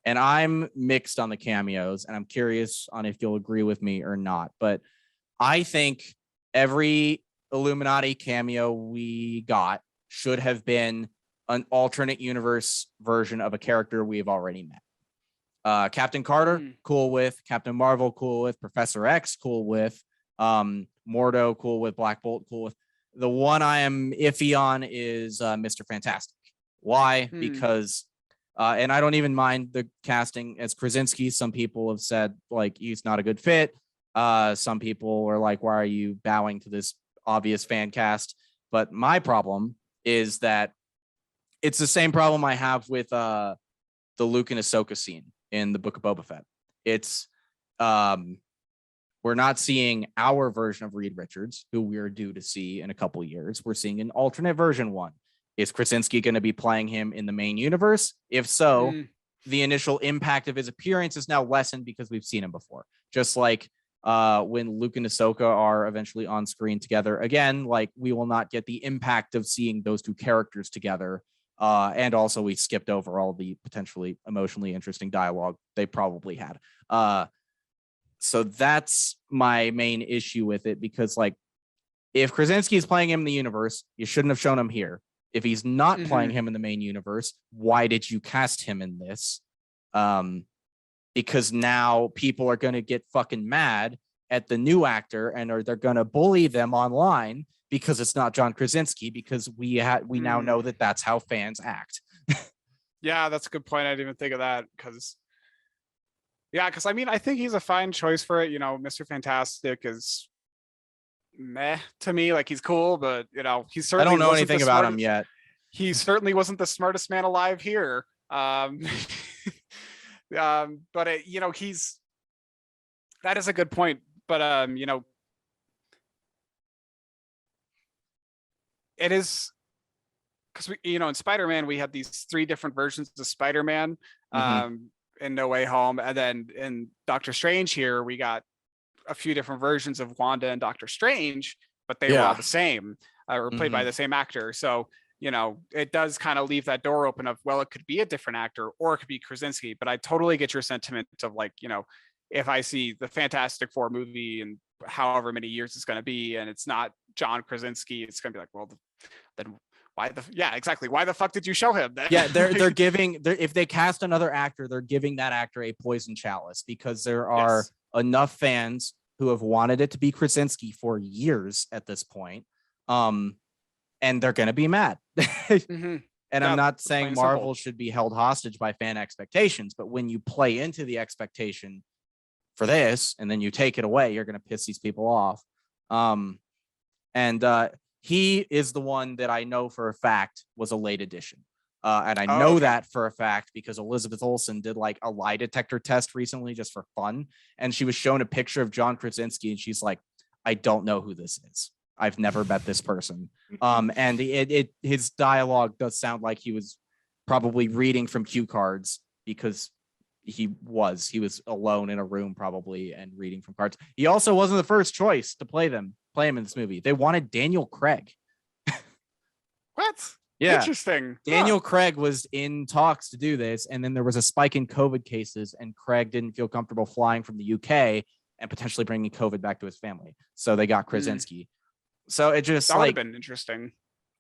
And I'm mixed on the cameos, and I'm curious on if you'll agree with me or not. But I think every Illuminati cameo we got should have been an alternate universe version of a character we've already met. Captain Carter, cool with. Captain Marvel, cool with. Professor X, cool with. Mordo, cool with. Black Bolt, cool with. The one I am iffy on is Mr. Fantastic. Why? Because, and I don't even mind the casting as Krasinski. Some people have said, like, he's not a good fit. Some people are like, why are you bowing to this obvious fan cast? But my problem is that it's the same problem I have with the Luke and Ahsoka scene in the Book of Boba Fett. It's we're not seeing our version of Reed Richards, who we're due to see in a couple years. We're seeing an alternate version one. Is Krasinski going to be playing him in the main universe? If so, the initial impact of his appearance is now lessened because we've seen him before. Just like when Luke and Ahsoka are eventually on screen together again, like we will not get the impact of seeing those two characters together. And also we skipped over all the potentially emotionally interesting dialogue they probably had. So that's my main issue with it, because like if Krasinski is playing him in the universe, you shouldn't have shown him here. If he's not playing him in the main universe, why did you cast him in this? Because now people are going to get fucking mad at the new actor, and they're going to bully them online because it's not John Krasinski, because we now know that that's how fans act. Yeah, that's a good point. I didn't even think of that, because I mean, I think he's a fine choice for it. You know, Mr. Fantastic is meh to me. Like, he's cool, but you know, he's certainly, I don't know anything about him yet. He certainly wasn't the smartest man alive here. But you know, that is a good point. But you know, it is because you know, in Spider-Man we had these 3 different versions of Spider-Man in No Way Home, and then in Doctor Strange here we got a few different versions of Wanda and Doctor Strange, but they were all the same, or played by the same actor. So you know, it does kind of leave that door open of, well, it could be a different actor or it could be Krasinski. But I totally get your sentiment of like, you know, if I see the Fantastic Four movie and however many years it's going to be, and it's not John Krasinski, it's going to be like, well, then why the fuck did you show him then? Yeah, they're giving, if they cast another actor, they're giving that actor a poison chalice, because there are enough fans who have wanted it to be Krasinski for years at this point, and they're going to be mad. And I'm not saying Marvel should be held hostage by fan expectations, but when you play into the expectation for this and then you take it away, you're going to piss these people off. He is the one that I know for a fact was a late edition. And I know that for a fact because Elizabeth Olsen did like a lie detector test recently just for fun. And she was shown a picture of John Krasinski and she's like, I don't know who this is. I've never met this person. And his dialogue does sound like he was probably reading from cue cards, because he was alone in a room probably and reading from cards. He also wasn't the first choice to play him in this movie. They wanted Daniel Craig. What? Yeah. Interesting. Daniel Craig was in talks to do this, and then there was a spike in COVID cases, and Craig didn't feel comfortable flying from the UK and potentially bringing COVID back to his family. So they got Krasinski. So it just that would have been interesting.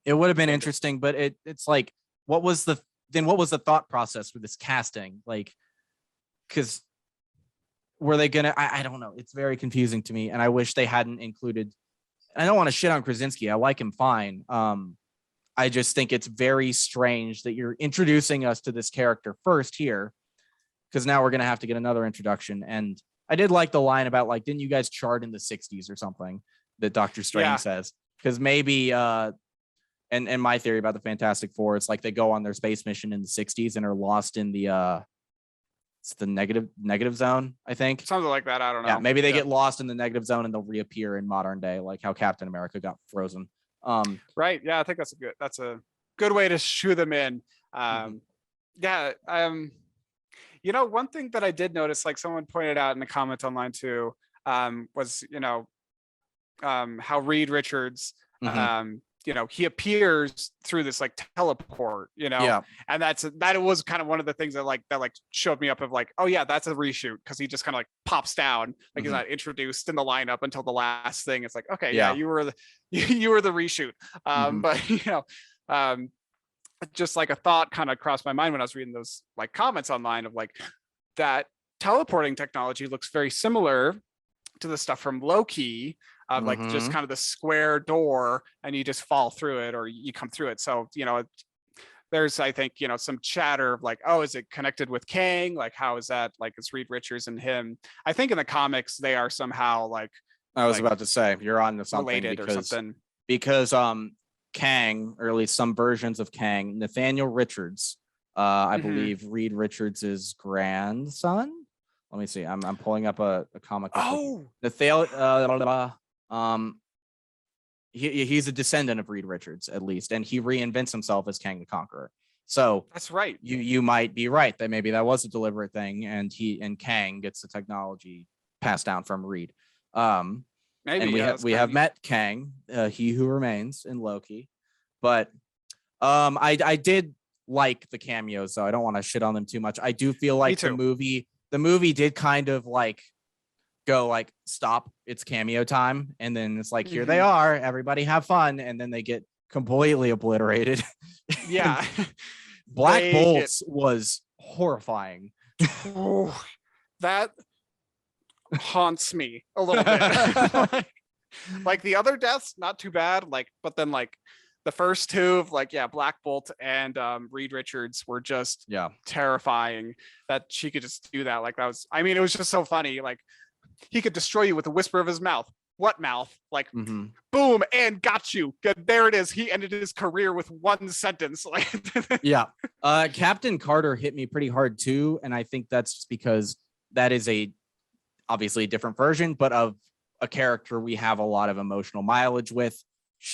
It would have been interesting, but it's like, what was the thought process for this casting? Like, because were they gonna? I don't know. It's very confusing to me, and I wish they hadn't included. I don't want to shit on Krasinski. I like him fine. I just think it's very strange that you're introducing us to this character first here, because now we're gonna have to get another introduction. And I did like the line about like, didn't you guys chart in the 60s or something? That Doctor Strange says, because maybe and my theory about the Fantastic Four, it's like they go on their space mission in the 60s and are lost in the it's the negative zone, I think, something like that. I don't know. Yeah, maybe they get lost in the negative zone and they'll reappear in modern day, like how Captain America got frozen. Right. Yeah, I think that's a good way to shoo them in. Yeah. One thing that I did notice, like someone pointed out in the comments online too, was how Reed Richards, he appears through this like teleport, and that was kind of one of the things that showed me up of like, oh yeah, that's a reshoot, because he just kind of like pops down, like he's not introduced in the lineup until the last thing. It's like, okay, yeah, you were the reshoot. But just like a thought kind of crossed my mind when I was reading those like comments online of like that teleporting technology looks very similar to the stuff from Loki, of like just kind of the square door and you just fall through it or you come through it. So, there's, I think, some chatter of like, oh, is it connected with Kang? Like, how is that? Like, it's Reed Richards and him. I think in the comics, they are somehow like, I was about to say, you're on to something related or something. Because Kang, or at least some versions of Kang, Nathaniel Richards, I believe Reed Richards' grandson. Let me see. I'm pulling up a comic. Oh, Nathaniel. He's a descendant of Reed Richards, at least, and he reinvents himself as Kang the Conqueror. So that's right. You might be right that maybe that was a deliberate thing, and Kang gets the technology passed down from Reed. Maybe, and we have met Kang, he who remains, in Loki, but I did like the cameos, so I don't want to shit on them too much. I do feel like the movie did kind of like go like, stop, it's cameo time, and then it's like, here they are, everybody have fun, and then they get completely obliterated. Yeah. Black Bolt's was horrifying. That haunts me a little bit. Like the other deaths, not too bad, like, but then like the first two of like, Black Bolt and Reed Richards were just terrifying, that she could just do that. Like, that was, I mean, it was just so funny. Like, he could destroy you with a whisper of his mouth. What mouth? Like, boom, and got you. Good, there it is. He ended his career with one sentence. Like, Captain Carter hit me pretty hard too, and I think that's just because that is obviously a different version, but of a character we have a lot of emotional mileage with.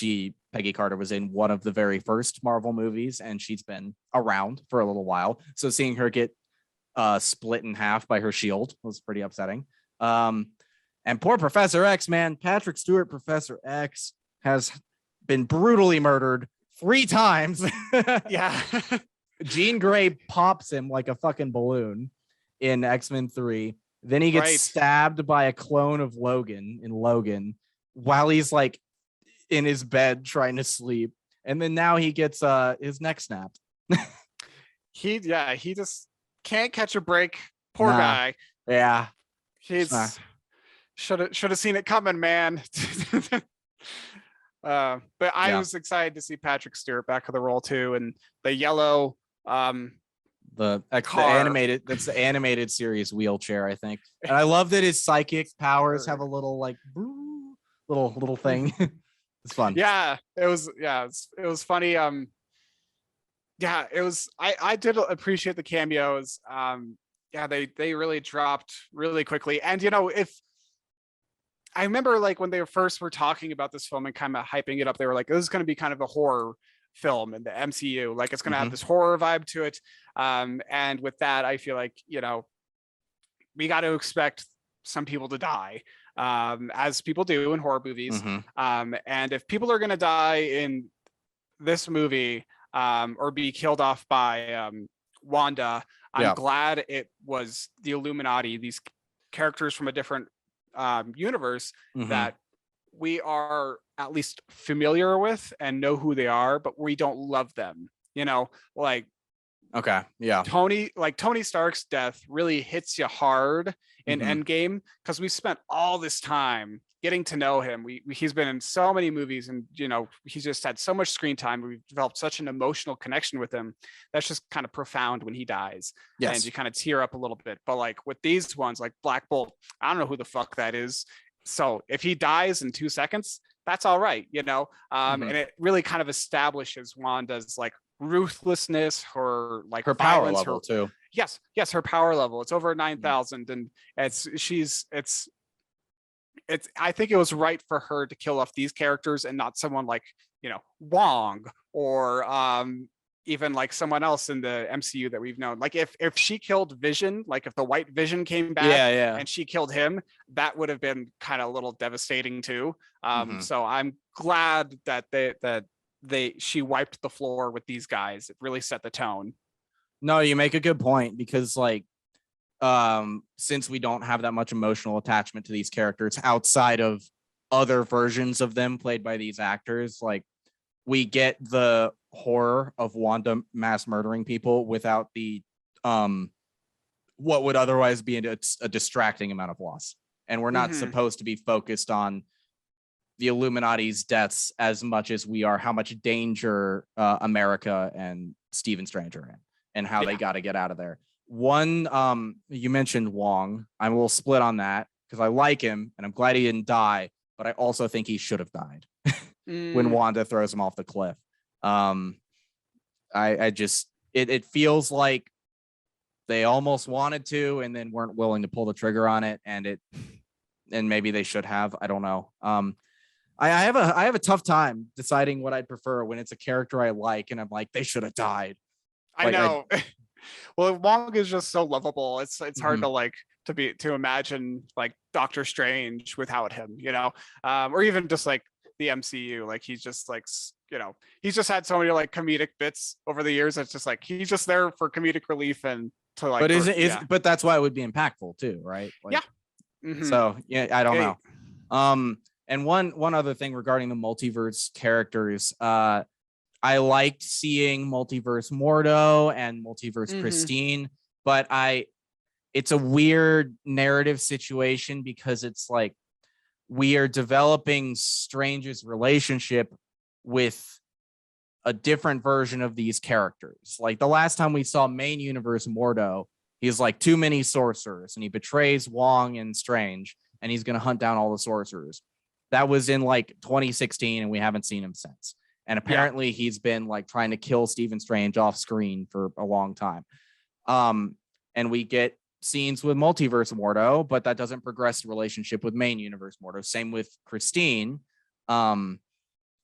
Peggy Carter was in one of the very first Marvel movies, and she's been around for a little while. So seeing her get split in half by her shield was pretty upsetting. And poor Professor X, man, Patrick Stewart, Professor X, has been brutally murdered 3 times. Yeah. Jean Grey pops him like a fucking balloon in X-Men 3. Then he gets Right. stabbed by a clone of Logan in Logan while he's like in his bed trying to sleep. And then now he gets his neck snapped. He just can't catch a break. Poor Nah. guy. Yeah. He's should have seen it coming, man. But I was excited to see Patrick Stewart back in the role too, and the yellow the animated, that's the animated series wheelchair, I think. And I love that his psychic powers have a little like little thing. It's fun. Yeah, it was funny. Yeah, it was. I did appreciate the cameos. Yeah, they really dropped really quickly. And if I remember like when they first were talking about this film and kind of hyping it up, they were like, this is going to be kind of a horror film in the MCU. Like it's going to have this horror vibe to it. And with that, I feel like, we got to expect some people to die, as people do in horror movies. And if people are going to die in this movie, or be killed off by Wanda, I'm glad it was the Illuminati, these characters from a different universe that we are at least familiar with and know who they are, but we don't love them. Like Tony Stark's death really hits you hard in Endgame, because we spent all this time getting to know him. He's been in so many movies, and he's just had so much screen time. We've developed such an emotional connection with him. That's just kind of profound when he dies. And you kind of tear up a little bit. But like with these ones, like Black Bolt, I don't know who the fuck that is. So if he dies in 2 seconds, that's all right, and it really kind of establishes Wanda's like ruthlessness, her power level too. Yes, her power level. It's over 9,000, and I think it was right for her to kill off these characters and not someone like Wong, or even like someone else in the MCU that we've known. Like if she killed Vision, like if the White Vision came back and she killed him, that would have been kind of a little devastating too. So I'm glad that she wiped the floor with these guys. It really set the tone. No, you make a good point, because like since we don't have that much emotional attachment to these characters outside of other versions of them played by these actors, like we get the horror of Wanda mass murdering people without the what would otherwise be a distracting amount of loss. And we're not supposed to be focused on the Illuminati's deaths as much as we are how much danger America and Stephen Strange are in, and how they got to get out of there. One, you mentioned Wong. I'm a little split on that, because I like him and I'm glad he didn't die, but I also think he should have died when Wanda throws him off the cliff. I just, it feels like they almost wanted to and then weren't willing to pull the trigger on it, and maybe they should have. I don't know. I have a tough time deciding what I'd prefer when it's a character I like and I'm like, they should have died. I know. Well, Wong is just so lovable. It's hard to imagine like Doctor Strange without him, or even just like the MCU. Like he's just like, he's just had so many like comedic bits over the years. It's just like he's just there for comedic relief and to like. But but that's why it would be impactful too, right? Like, So I don't know. And one other thing regarding the multiverse characters, I liked seeing Multiverse Mordo and Multiverse Christine, but it's a weird narrative situation, because it's like we are developing Strange's relationship with a different version of these characters. Like the last time we saw main universe Mordo, he's like too many sorcerers and he betrays Wong and Strange, and he's going to hunt down all the sorcerers. That was in like 2016, and we haven't seen him since. And apparently he's been like trying to kill Stephen Strange off screen for a long time. And we get scenes with Multiverse Mordo, but that doesn't progress the relationship with main universe Mordo. Same with Christine. And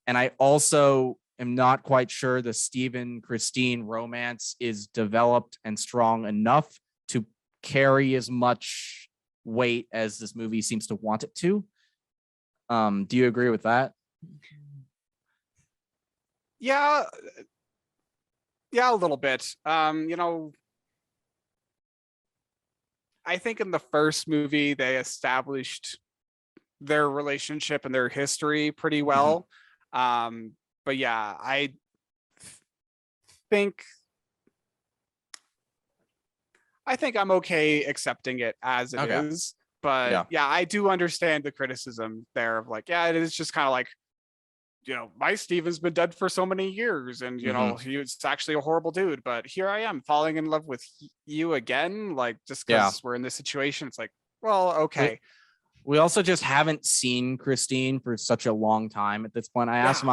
I also am not quite sure the Stephen Christine romance is developed and strong enough to carry as much weight as this movie seems to want it to. Do you agree with that? Yeah, a little bit. I think in the first movie they established their relationship and their history pretty well. But yeah, I think I'm okay accepting it as it is. But yeah, I do understand the criticism there of like, yeah, it is just kind of like, my Steven's been dead for so many years, and he was actually a horrible dude, but here I am falling in love with you again, like just because we're in this situation. It's like, well, okay. We also just haven't seen Christine for such a long time at this point. I asked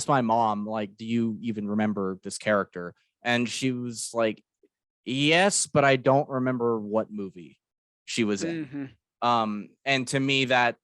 my mom, like, do you even remember this character? And she was like, yes, but I don't remember what movie she was in. And to me that,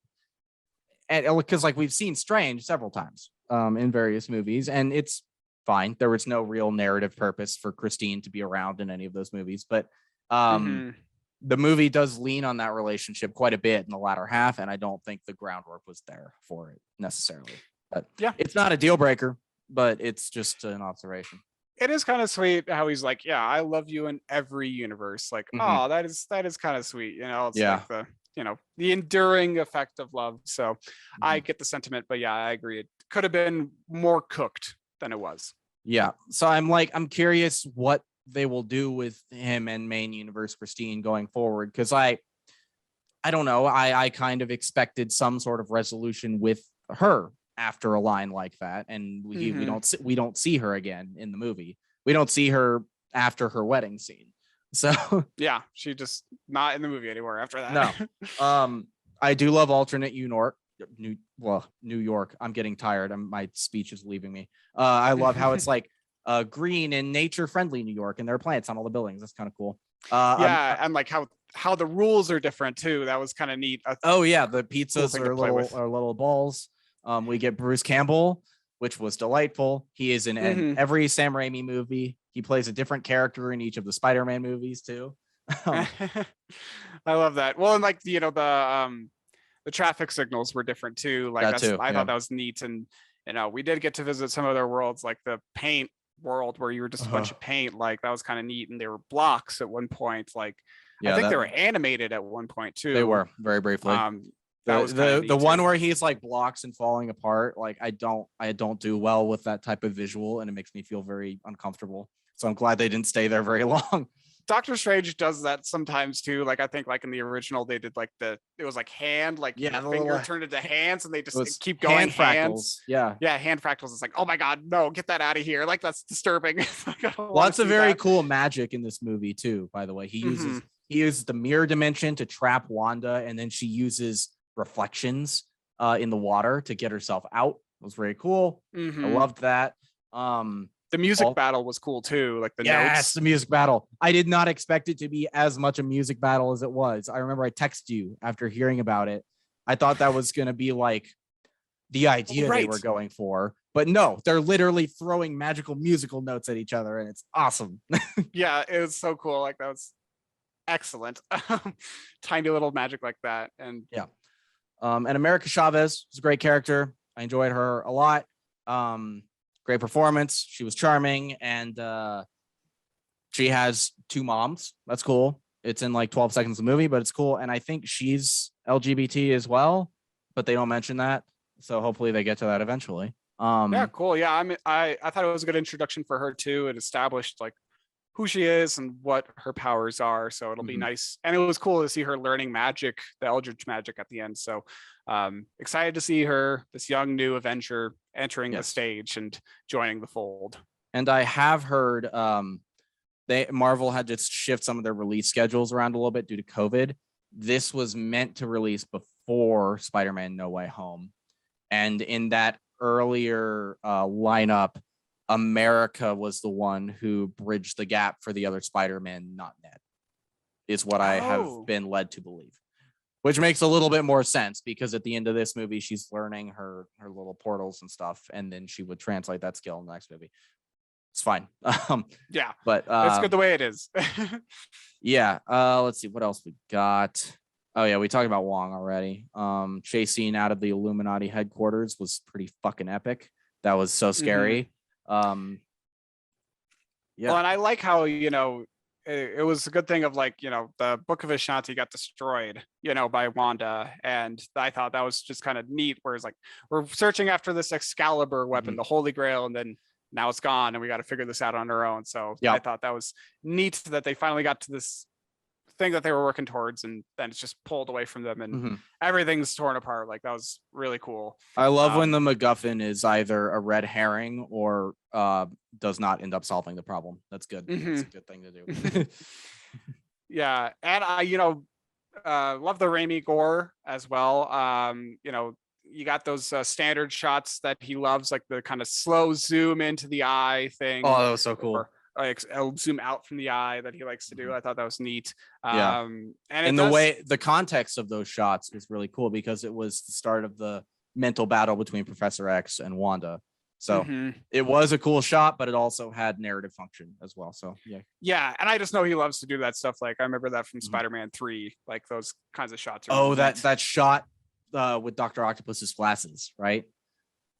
and because like we've seen Strange several times in various movies, and it's fine. There was no real narrative purpose for Christine to be around in any of those movies, but the movie does lean on that relationship quite a bit in the latter half, and I don't think the groundwork was there for it necessarily. But yeah, it's not a deal breaker, but it's just an observation. It is kind of sweet how he's like, yeah, I love you in every universe. Like, oh, that is kind of sweet. It's like the enduring effect of love. So I get the sentiment, but yeah, I agree. It could have been more cooked than it was. Yeah. So I'm curious what they will do with him and main universe Christine going forward. Cause I don't know. I kind of expected some sort of resolution with her after a line like that. And we don't see her again in the movie. We don't see her after her wedding scene. So yeah, she just not in the movie anymore after that. No. I do love alternate New York. I'm getting tired. My speech is leaving me. I love how it's like green and nature friendly New York, and there are plants on all the buildings. That's kind of cool. And like how the rules are different too. That was kind of neat. Oh yeah, the pizzas are little balls. We get Bruce Campbell, which was delightful. He is in every Sam Raimi movie. He plays a different character in each of the Spider-Man movies too. I love that. Well, and like the traffic signals were different too. Like I thought that was neat, and we did get to visit some other worlds, like the paint world where you were just a bunch of paint. Like that was kind of neat, and there were blocks at one point. Like I think they were animated at one point too. They were very briefly. That was the one where he's like blocks and falling apart. Like I don't do well with that type of visual, and it makes me feel very uncomfortable. So I'm glad they didn't stay there very long. Doctor Strange does that sometimes too. Like I think like in the original they did like it was like hand, like the finger turned into hands, and they just keep going. Hand fractals. Yeah, hand fractals. It's like, oh my god, no, get that out of here. Like that's disturbing. Lots of very cool magic in this movie too, by the way. He uses the mirror dimension to trap Wanda, and then she uses reflections in the water to get herself out. It was very cool. I loved that. The music battle was cool too, like the notes. The music battle. I did not expect it to be as much a music battle as it was. I remember I texted you after hearing about it. I thought that was going to be like the idea they were going for, but no, they're literally throwing magical musical notes at each other, and it's awesome. Yeah, it was so cool. Like that was excellent. Tiny little magic like that, and and America Chavez is a great character. I enjoyed her a lot. Great performance. She was charming, and she has two moms. That's cool. It's in like 12 seconds of the movie, but it's cool. And I think she's LGBT as well, but they don't mention that. So hopefully they get to that eventually. Yeah, cool. Yeah, I thought it was a good introduction for her too. It established like who she is and what her powers are. So it'll be nice. And it was cool to see her learning magic, the Eldritch magic at the end. So excited to see her, this young new Avenger, entering the stage and joining the fold. And I have heard Marvel had to shift some of their release schedules around a little bit due to COVID. This was meant to release before Spider-Man No Way Home. And in that earlier lineup, America was the one who bridged the gap for the other Spider-Man, not Ned, is what I have been led to believe. Which makes a little bit more sense because at the end of this movie, she's learning her little portals and stuff, and then she would translate that skill in the next movie. It's fine. Yeah, but it's good the way it is. Yeah. Let's see what else we got. Oh yeah, we talked about Wong already. Chase scene out of the Illuminati headquarters was pretty fucking epic. That was so scary. Yeah. Well, and I like how it was a good thing of like, the Book of Ashanti got destroyed, by Wanda. And I thought that was just kind of neat, whereas like we're searching after this Excalibur weapon, the Holy Grail, and then now it's gone and we got to figure this out on our own. So I thought that was neat that they finally got to this thing that they were working towards, and then it's just pulled away from them and everything's torn apart. Like that was really cool. I love when the MacGuffin is either a red herring or does not end up solving the problem. That's good. That's a good thing to do. Yeah, and I love the Raimi gore as well. You got those standard shots that he loves, like the kind of slow zoom into the eye thing. Oh, that was so cool. Or, like zoom out from the eye that he likes to do. I thought that was neat. And the way the context of those shots was really cool because it was the start of the mental battle between Professor X and Wanda. So it was a cool shot, but it also had narrative function as well. So yeah, and I just know he loves to do that stuff. Like I remember that from Spider-Man 3, like those kinds of shots. That shot with Dr. Octopus's glasses, right?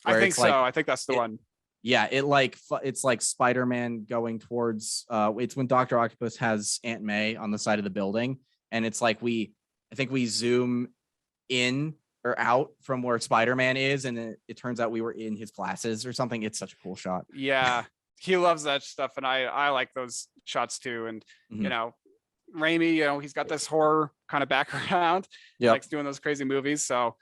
Where I think so. Like, I think that's the one. Yeah, it's like Spider-Man going towards it's when Dr. Octopus has Aunt May on the side of the building, and it's like I think we zoom in or out from where Spider-Man is, and it turns out we were in his glasses or something. It's such a cool shot. Yeah, he loves that stuff, and I like those shots too. And Raimi, he's got this horror kind of background. He likes doing those crazy movies. So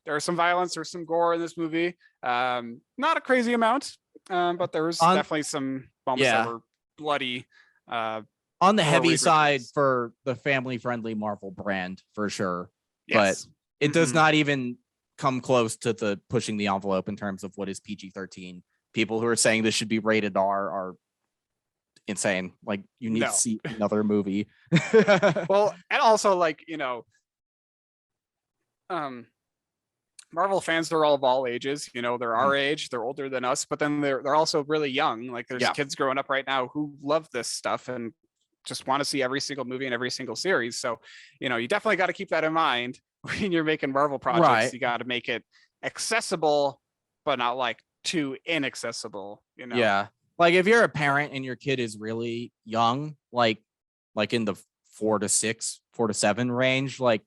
there's some violence, there's some gore in this movie. Not a crazy amount, but there was definitely some moments that were bloody. On the heavy side for the family-friendly Marvel brand, for sure. Yes. But it does not even come close to the pushing the envelope in terms of what is PG-13. People who are saying this should be rated R are insane. Like, you need to see another movie. Well, and also like, Marvel fans are all of all ages. They're our age, they're older than us, but then they're also really young. Like there's kids growing up right now who love this stuff and just want to see every single movie and every single series. So, you definitely got to keep that in mind when you're making Marvel projects. Right. You got to make it accessible, but not like too inaccessible. Yeah. Like if you're a parent and your kid is really young, like in the 4 to 7 range, like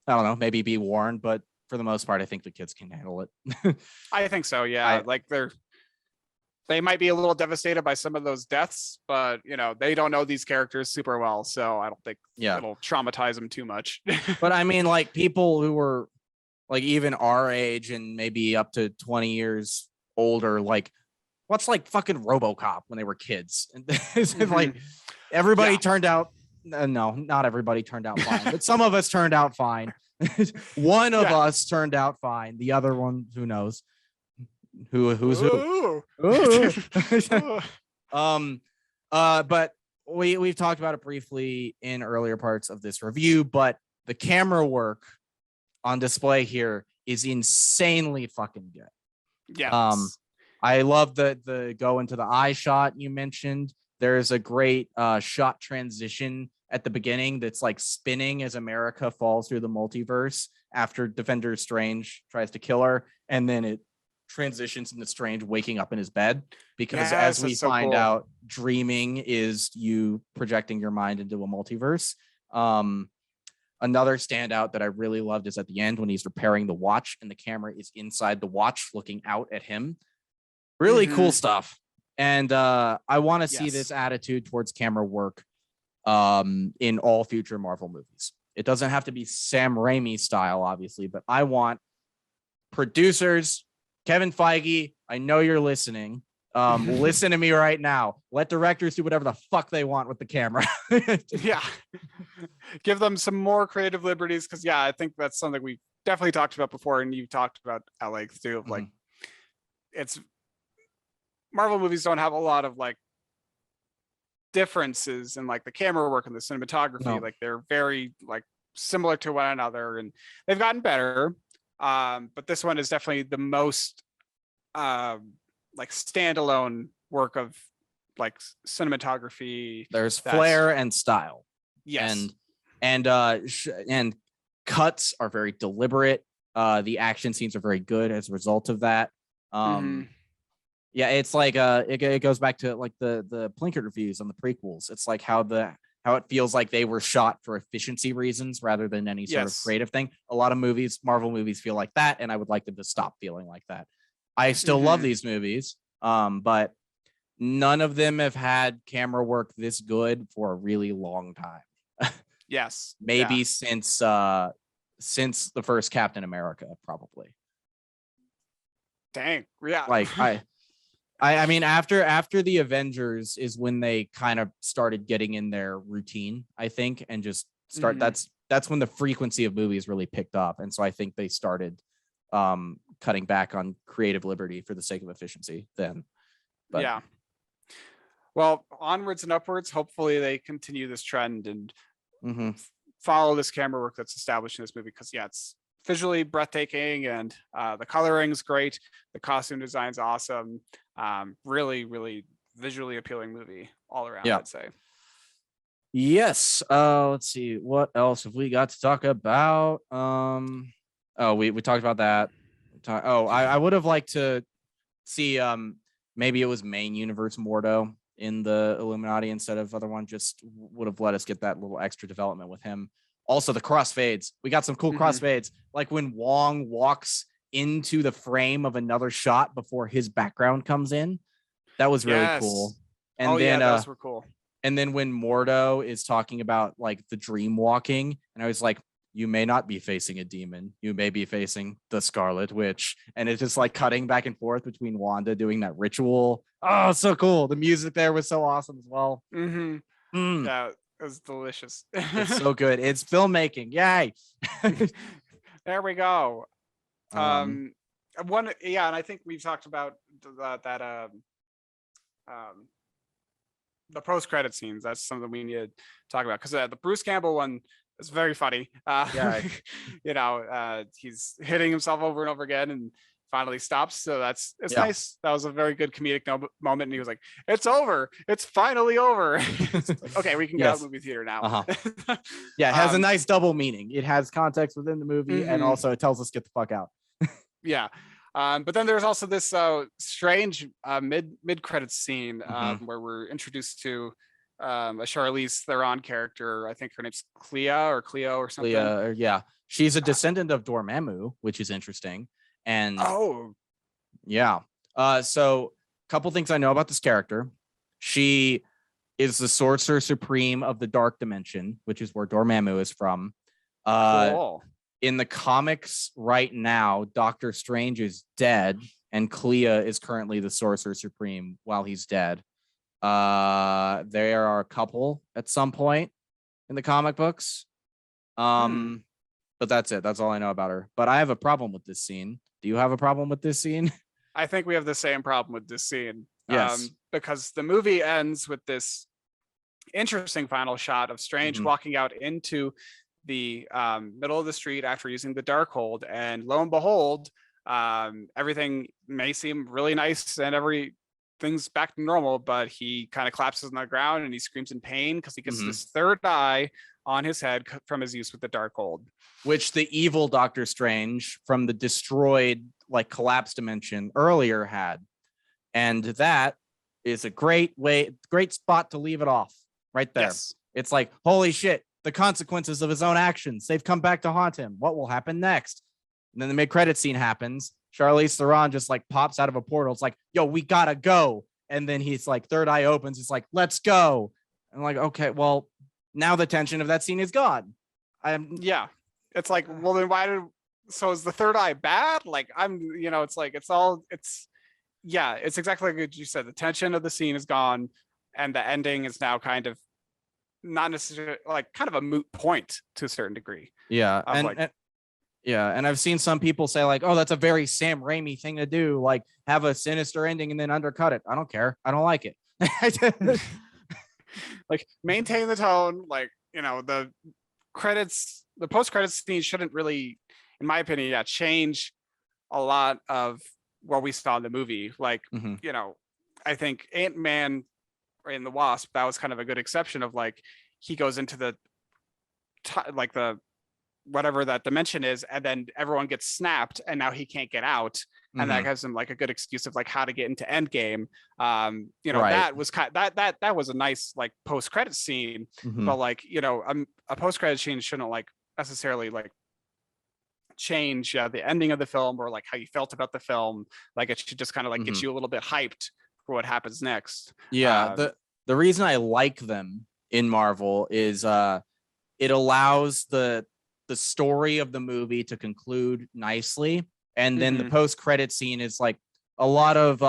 I don't know, maybe be warned, but for the most part, I think the kids can handle it. I think so. Yeah. Like they might be a little devastated by some of those deaths, but they don't know these characters super well. So I don't think it'll traumatize them too much. But I mean, like people who were like even our age and maybe up to 20 years older, like what's like fucking RoboCop when they were kids? And like everybody turned out. No, not everybody turned out fine, but some of us turned out fine. One of us turned out fine. The other one, who knows? Who's who? But we've talked about it briefly in earlier parts of this review, but the camera work on display here is insanely fucking good. Yeah. I love the go into the eye shot you mentioned. There's a great shot transition at the beginning that's like spinning as America falls through the multiverse after Defender Strange tries to kill her, and then it transitions into Strange waking up in his bed, because as we find out, dreaming is you projecting your mind into a multiverse. Another standout that I really loved is at the end when he's repairing the watch and the camera is inside the watch looking out at him. Really cool stuff. And I want to see this attitude towards camera work in all future Marvel movies. It doesn't have to be Sam Raimi style, obviously, but I want producers, Kevin Feige, I know you're listening. Listen to me right now. Let directors do whatever the fuck they want with the camera. Yeah. Give them some more creative liberties, because I think that's something we definitely talked about before, and you talked about at length too, of like it's Marvel movies don't have a lot of like differences in like the camera work and the cinematography. Like they're very like similar to one another, and they've gotten better. But this one is definitely the most like standalone work of like cinematography. There's flair and style. Yes. And cuts are very deliberate. The action scenes are very good as a result of that. Yeah, it's like it goes back to like the Plinkett reviews on the prequels. It's like how it feels like they were shot for efficiency reasons rather than any sort of creative thing. A lot of movies, Marvel movies, feel like that, and I would like them to stop feeling like that. I still love these movies, but none of them have had camera work this good for a really long time. Yes, maybe since the first Captain America, probably. Dang, yeah. Like I mean, after the Avengers is when they kind of started getting in their routine, I think, and just start. That's when the frequency of movies really picked up, and so I think they started cutting back on creative liberty for the sake of efficiency. Then, but yeah. Well, onwards and upwards. Hopefully, they continue this trend and follow this camera work that's established in this movie. Because it's visually breathtaking, and the coloring's great. The costume design's awesome. Really, really visually appealing movie all around, I'd say. Yes. Let's see. What else have we got to talk about? We talked about that. I would have liked to see maybe it was main universe Mordo in the Illuminati instead of other one. Just would have let us get that little extra development with him. Also, the crossfades. We got some cool crossfades, like when Wong walks into the frame of another shot before his background comes in. That was really cool. And then those were cool. And then when Mordo is talking about like the dream walking, and I was like, you may not be facing a demon, you may be facing the Scarlet Witch. And it's just like cutting back and forth between Wanda doing that ritual. Oh, so cool. The music there was so awesome as well. Yeah, it was delicious. It's so good. It's filmmaking. Yay. There we go. And I think we've talked about the post-credit scenes. That's something we need to talk about, because the Bruce Campbell one is very funny. He's hitting himself over and over again and finally stops. So it's nice. That was a very good comedic moment. And he was like, "It's over. It's finally over." Like, okay, we can get out of the movie theater now. Yeah, it has a nice double meaning. It has context within the movie, and also it tells us get the fuck out. Yeah. But then there's also this strange mid credits scene where we're introduced to a Charlize Theron character. I think her name's Cleo or something. Yeah, she's a descendant of Dormammu, which is interesting. And so a couple things I know about this character. She is the Sorcerer Supreme of the Dark Dimension, which is where Dormammu is from. Cool. In the comics right now, Doctor Strange is dead, and Clea is currently the Sorcerer Supreme while he's dead. There are a couple at some point in the comic books. But that's it. That's all I know about her. But I have a problem with this scene. Do you have a problem with this scene? I think we have the same problem with this scene. Yes. Because the movie ends with this interesting final shot of Strange walking out into the middle of the street after using the Darkhold, and lo and behold, everything may seem really nice and everything's back to normal, but he kind of collapses on the ground and he screams in pain because he gets this third eye on his head from his use with the Darkhold, which the evil Doctor Strange from the destroyed, like, collapse dimension earlier had. And that is a great spot to leave it off right there. Yes. It's like, holy shit, the consequences of his own actions, they've come back to haunt him. What will happen next? And then the mid-credit scene happens. Charlize Theron just like pops out of a portal. It's like, yo, we gotta go. And then he's like, third eye opens. He's like, let's go. I'm like, okay, well, now the tension of that scene is gone. It's like, well, then so is the third eye bad? Like, it's exactly like you said. The tension of the scene is gone, and the ending is now kind of not necessarily, like, kind of a moot point to a certain degree. Yeah. And I've seen some people say, like, oh, that's a very Sam Raimi thing to do, like have a sinister ending and then undercut it. I don't care. I don't like it. Like, maintain the tone. Like, the post-credits scene shouldn't really, in my opinion, change a lot of what we saw in the movie. Like, I think Ant-Man and the Wasp, that was kind of a good exception of, like, he goes into the whatever that dimension is, and then everyone gets snapped and now he can't get out. and that gives him like a good excuse of like how to get into Endgame. You know, Right. that was that was a nice like post-credit scene, but like, you know, a post-credit scene shouldn't like necessarily like change the ending of the film or like how you felt about the film. Like it should just kind of like get you a little bit hyped for what happens next. Yeah, the reason I like them in Marvel is it allows the story of the movie to conclude nicely, and then the post-credit scene is like a lot of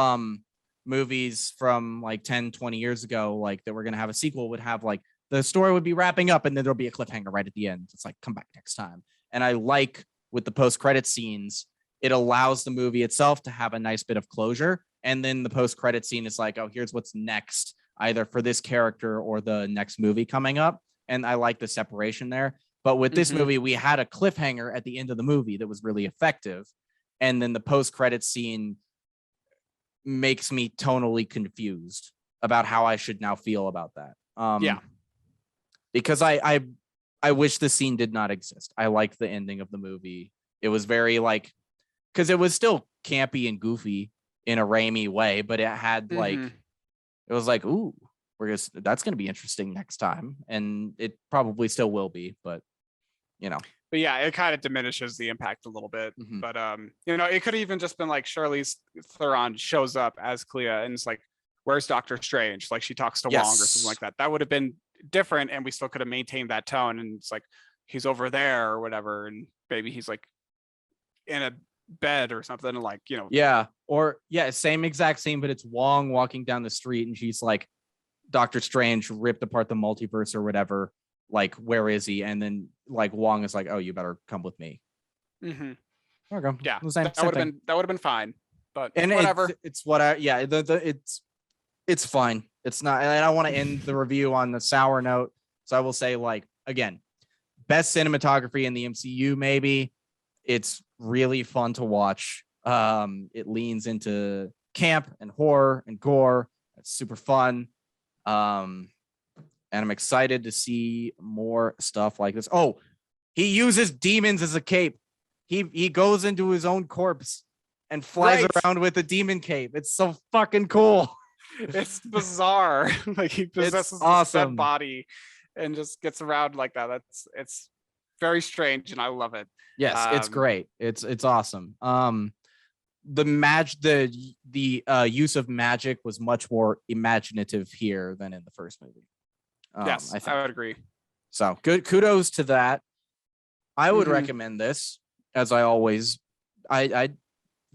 movies from like 10-20 years ago, like that we're gonna have a sequel, would have like the story would be wrapping up and then there'll be a cliffhanger right at the end. It's like, come back next time. And I like with the post-credit scenes, it allows the movie itself to have a nice bit of closure, and then the post-credit scene is like, oh, here's what's next, either for this character or the next movie coming up. And I like the separation there. But with this movie, we had a cliffhanger at the end of the movie that was really effective. And then the post-credit scene makes me tonally confused about how I should now feel about that. Because I wish the scene did not exist. I liked the ending of the movie. It was very like, because it was still campy and goofy in a Raimi way, but it had like, it was like, ooh, that's going to be interesting next time. And it probably still will be, but you know. But yeah, it kind of diminishes the impact a little bit. But you know, it could have even just been like Charlize Theron shows up as Clea and it's like, where's Doctor Strange? Like she talks to Wong or something like that. That would have been different, and we still could have maintained that tone. And it's like he's over there or whatever, and maybe he's like in a bed or something, like, you know. Yeah, or same exact scene, but it's Wong walking down the street and she's like, Doctor Strange ripped apart the multiverse or whatever, like, where is he? And then like Wong is like, oh, you better come with me. There we go. Yeah, that would have been fine, but and whatever. It's what I it's fine. It's not, and I don't want to end the review on the sour note, so I will say, like, again, best cinematography in the MCU, maybe. It's really fun to watch. It leans into camp and horror and gore. It's super fun. And I'm excited to see more stuff like this. Oh, he uses demons as a cape. He goes into his own corpse and flies around with a demon cape. It's so fucking cool. It's bizarre. Like he possesses this dead body and just gets around like that. It's very strange, and I love it. Yes, it's great. It's awesome. The use of magic was much more imaginative here than in the first movie. Yes, I would agree. So good, kudos to that. I would recommend this, as I always. I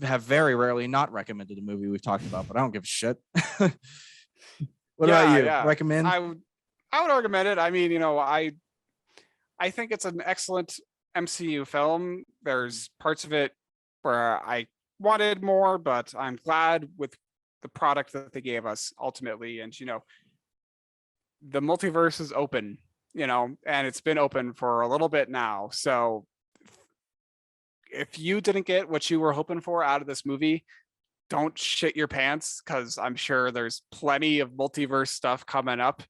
have very rarely not recommended a movie we've talked about, but I don't give a shit. What about you? Yeah. Recommend? I would recommend it. I mean, you know, I think it's an excellent MCU film. There's parts of it where I wanted more, but I'm glad with the product that they gave us ultimately. And, you know, the multiverse is open, you know, and it's been open for a little bit now. So if you didn't get what you were hoping for out of this movie, don't shit your pants, because I'm sure there's plenty of multiverse stuff coming up.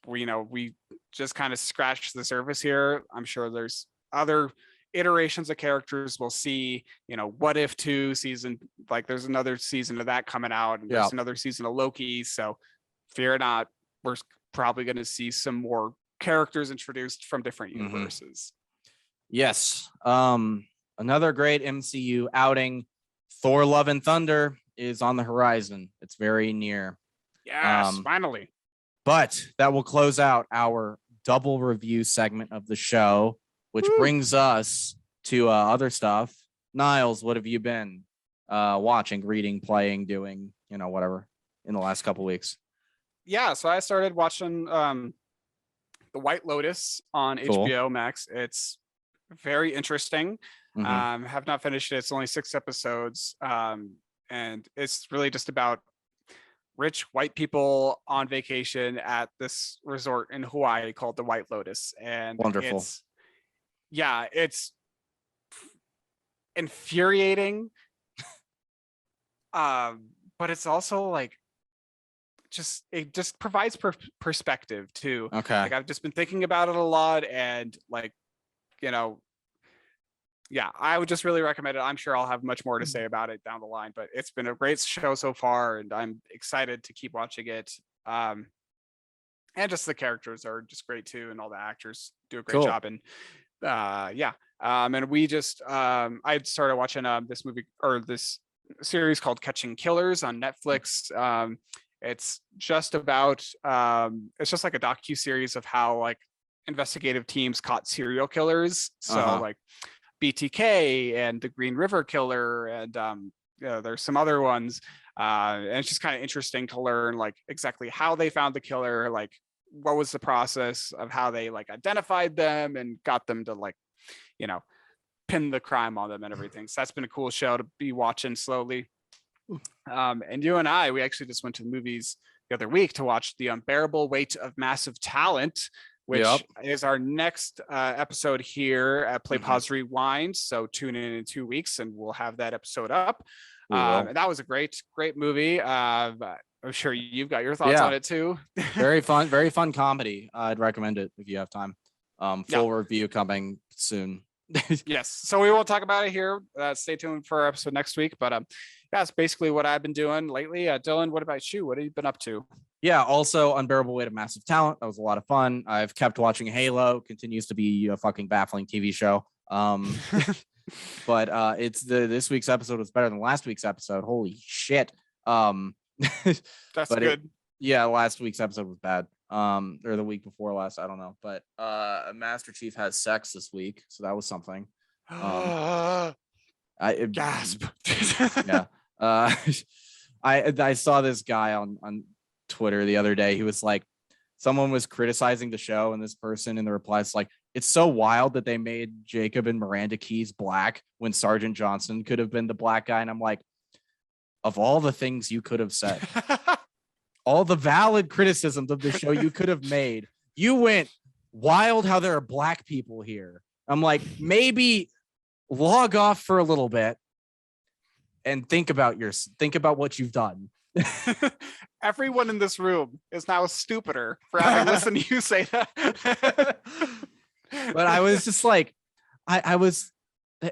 We just kind of scratched the surface here. I'm sure there's other iterations of characters we'll see. You know, What If 2 season, like there's another season of that coming out, and there's another season of Loki. So fear not, we're probably going to see some more characters introduced from different universes. Yes. Another great MCU outing, Thor: Love and Thunder, is on the horizon. It's very near. Yes, finally. But that will close out our double review segment of the show, which brings us to other stuff. Niles, what have you been watching, reading, playing, doing, whatever in the last couple weeks? Yeah, so I started watching The White Lotus on HBO Max. It's very interesting. Have not finished it. It's only 6 episodes. And it's really just about rich white people on vacation at this resort in Hawaii called the White Lotus. And wonderful. It's infuriating. But it's also like, it just provides perspective too. Okay. Like I've just been thinking about it a lot, and like, yeah, I would just really recommend it. I'm sure I'll have much more to say about it down the line, but it's been a great show so far, and I'm excited to keep watching it. And just the characters are just great too, and all the actors do a great job. And yeah, and we just I started watching this movie or this series called Catching Killers on Netflix. It's just about it's just like a docu-series of how like investigative teams caught serial killers. So like BTK and the Green River Killer, and there's some other ones. And it's just kind of interesting to learn like exactly how they found the killer, like what was the process of how they like identified them and got them to like, you know, pin the crime on them and everything. So that's been a cool show to be watching slowly. And you and I, we actually just went to the movies the other week to watch The Unbearable Weight of Massive Talent, which is our next episode here at Play Pause Rewind. So tune in 2 weeks and we'll have that episode up. And that was a great movie. I'm sure you've got your thoughts on it too. Very fun comedy. I'd recommend it if you have time. Full review coming soon. Yes. So we won't talk about it here. Stay tuned for our episode next week. But that's basically what I've been doing lately. Dylan, what about you? What have you been up to? Yeah, also Unbearable Weight of Massive Talent. That was a lot of fun. I've kept watching Halo. Continues to be a fucking baffling TV show. But it's this week's episode was better than last week's episode. Holy shit. That's good. Yeah, last week's episode was bad. Or the week before last, I don't know. But Master Chief has sex this week, so that was something. I gasp. Yeah. I saw this guy on Twitter the other day. He was like, someone was criticizing the show, and this person in the replies like, it's so wild that they made Jacob and Miranda Keyes black when Sergeant Johnson could have been the black guy. And I'm like, of all the things you could have said, all the valid criticisms of the show you could have made, you went wild how there are black people here. I'm like, maybe log off for a little bit and think about what you've done. Everyone in this room is now stupider for having listened to you say that. But I was just like,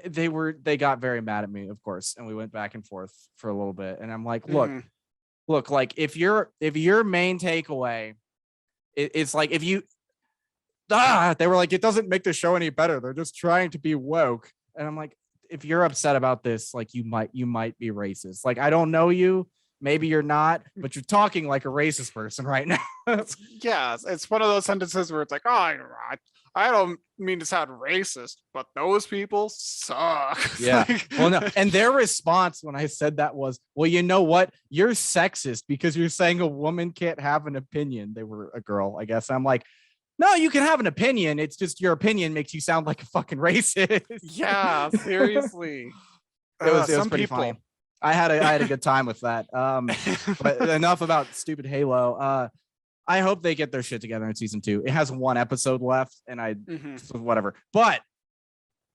they got very mad at me, of course, and we went back and forth for a little bit. And I'm like, look, like if your main takeaway, it's like if you, they were like, it doesn't make the show any better. They're just trying to be woke. And I'm like, if you're upset about this, like you might be racist. Like, I don't know you. Maybe you're not, but you're talking like a racist person right now. Yeah, it's one of those sentences where it's like, oh, I don't mean to sound racist, but those people suck. Yeah. Well, no. And their response when I said that was, well, you know what? You're sexist because you're saying a woman can't have an opinion. They were a girl, I guess. I'm like, no, you can have an opinion. It's just your opinion makes you sound like a fucking racist. Yeah, seriously. It was pretty funny. I had a good time with that. But enough about stupid Halo. I hope they get their shit together in season 2. It has 1 episode left, and whatever. But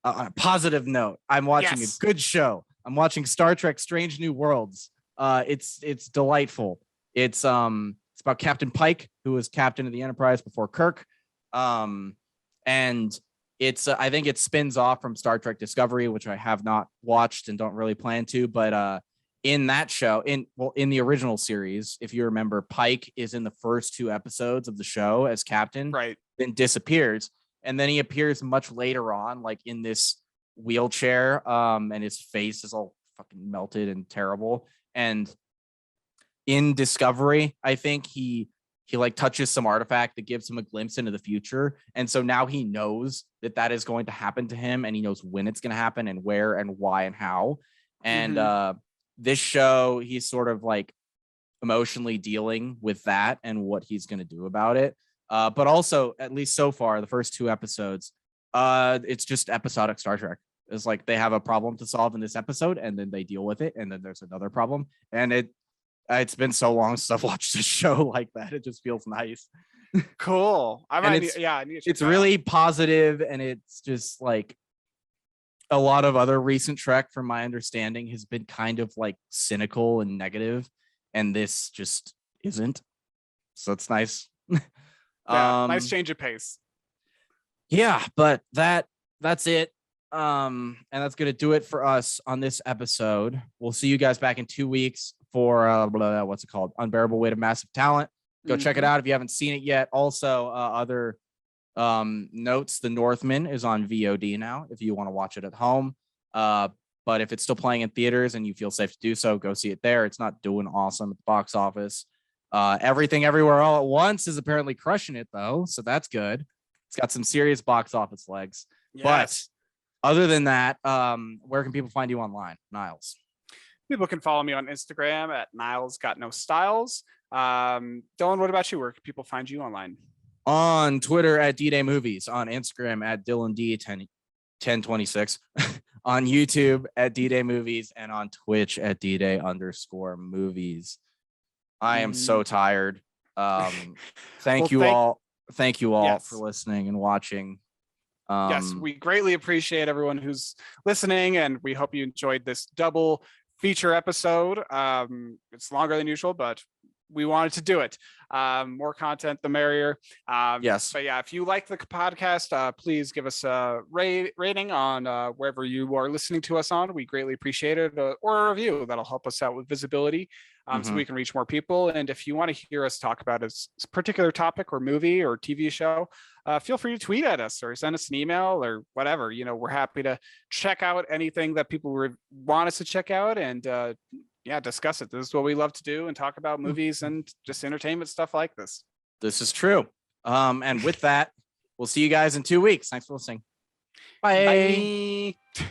on a positive note, I'm watching a good show. I'm watching Star Trek: Strange New Worlds. It's delightful. It's about Captain Pike, who was captain of the Enterprise before Kirk. And it's I think it spins off from Star Trek Discovery, which I have not watched and don't really plan to. But in that show, in the original series, if you remember, Pike is in the first 2 episodes of the show as captain, right? Then disappears, and then he appears much later on, like in this wheelchair, and his face is all fucking melted and terrible. And in Discovery, I think he like touches some artifact that gives him a glimpse into the future. And so now he knows that is going to happen to him, and he knows when it's going to happen and where and why and how. And this show, he's sort of like emotionally dealing with that and what he's going to do about it. But also, at least so far, the first 2 episodes, it's just episodic Star Trek. It's like they have a problem to solve in this episode, and then they deal with it, and then there's another problem. And it's been so long since I've watched a show like that. It just feels nice. Cool. I need it's really positive, and it's just like a lot of other recent Trek, from my understanding, has been kind of like cynical and negative, and this just isn't. So it's nice. Nice change of pace. Yeah, but that's it. And that's gonna do it for us on this episode. We'll see you guys back in 2 weeks for what's it called? Unbearable Weight of Massive Talent. Go check it out if you haven't seen it yet. Also, other notes, The Northman is on VOD now if you want to watch it at home. But if it's still playing in theaters and you feel safe to do so, go see it there. It's not doing awesome at the box office. Everything Everywhere All at Once is apparently crushing it though, so that's good. It's got some serious box office legs. Yes. But other than that, where can people find you online, Niles? People can follow me on Instagram at Niles Got No Styles. Dylan, what about you? Where can people find you online? On Twitter at D-Day Movies, on Instagram at DylanD1026, on YouTube at D-Day Movies, and on Twitch at D-Day_movies. I am so tired. Thank you all for listening and watching. Yes, we greatly appreciate everyone who's listening, and we hope you enjoyed this double feature episode. It's longer than usual, but we wanted to do it. More content, the merrier. Yes. But yeah, if you like the podcast, please give us a rating on wherever you are listening to us on. We greatly appreciate it. Or a review. That'll help us out with visibility. So we can reach more people. And if you want to hear us talk about a particular topic or movie or TV show, feel free to tweet at us or send us an email or whatever. We're happy to check out anything that people want us to check out and discuss it. This is what we love to do and talk about movies and just entertainment stuff like this. This is true. And with that, we'll see you guys in 2 weeks. Thanks for listening. Bye. Bye.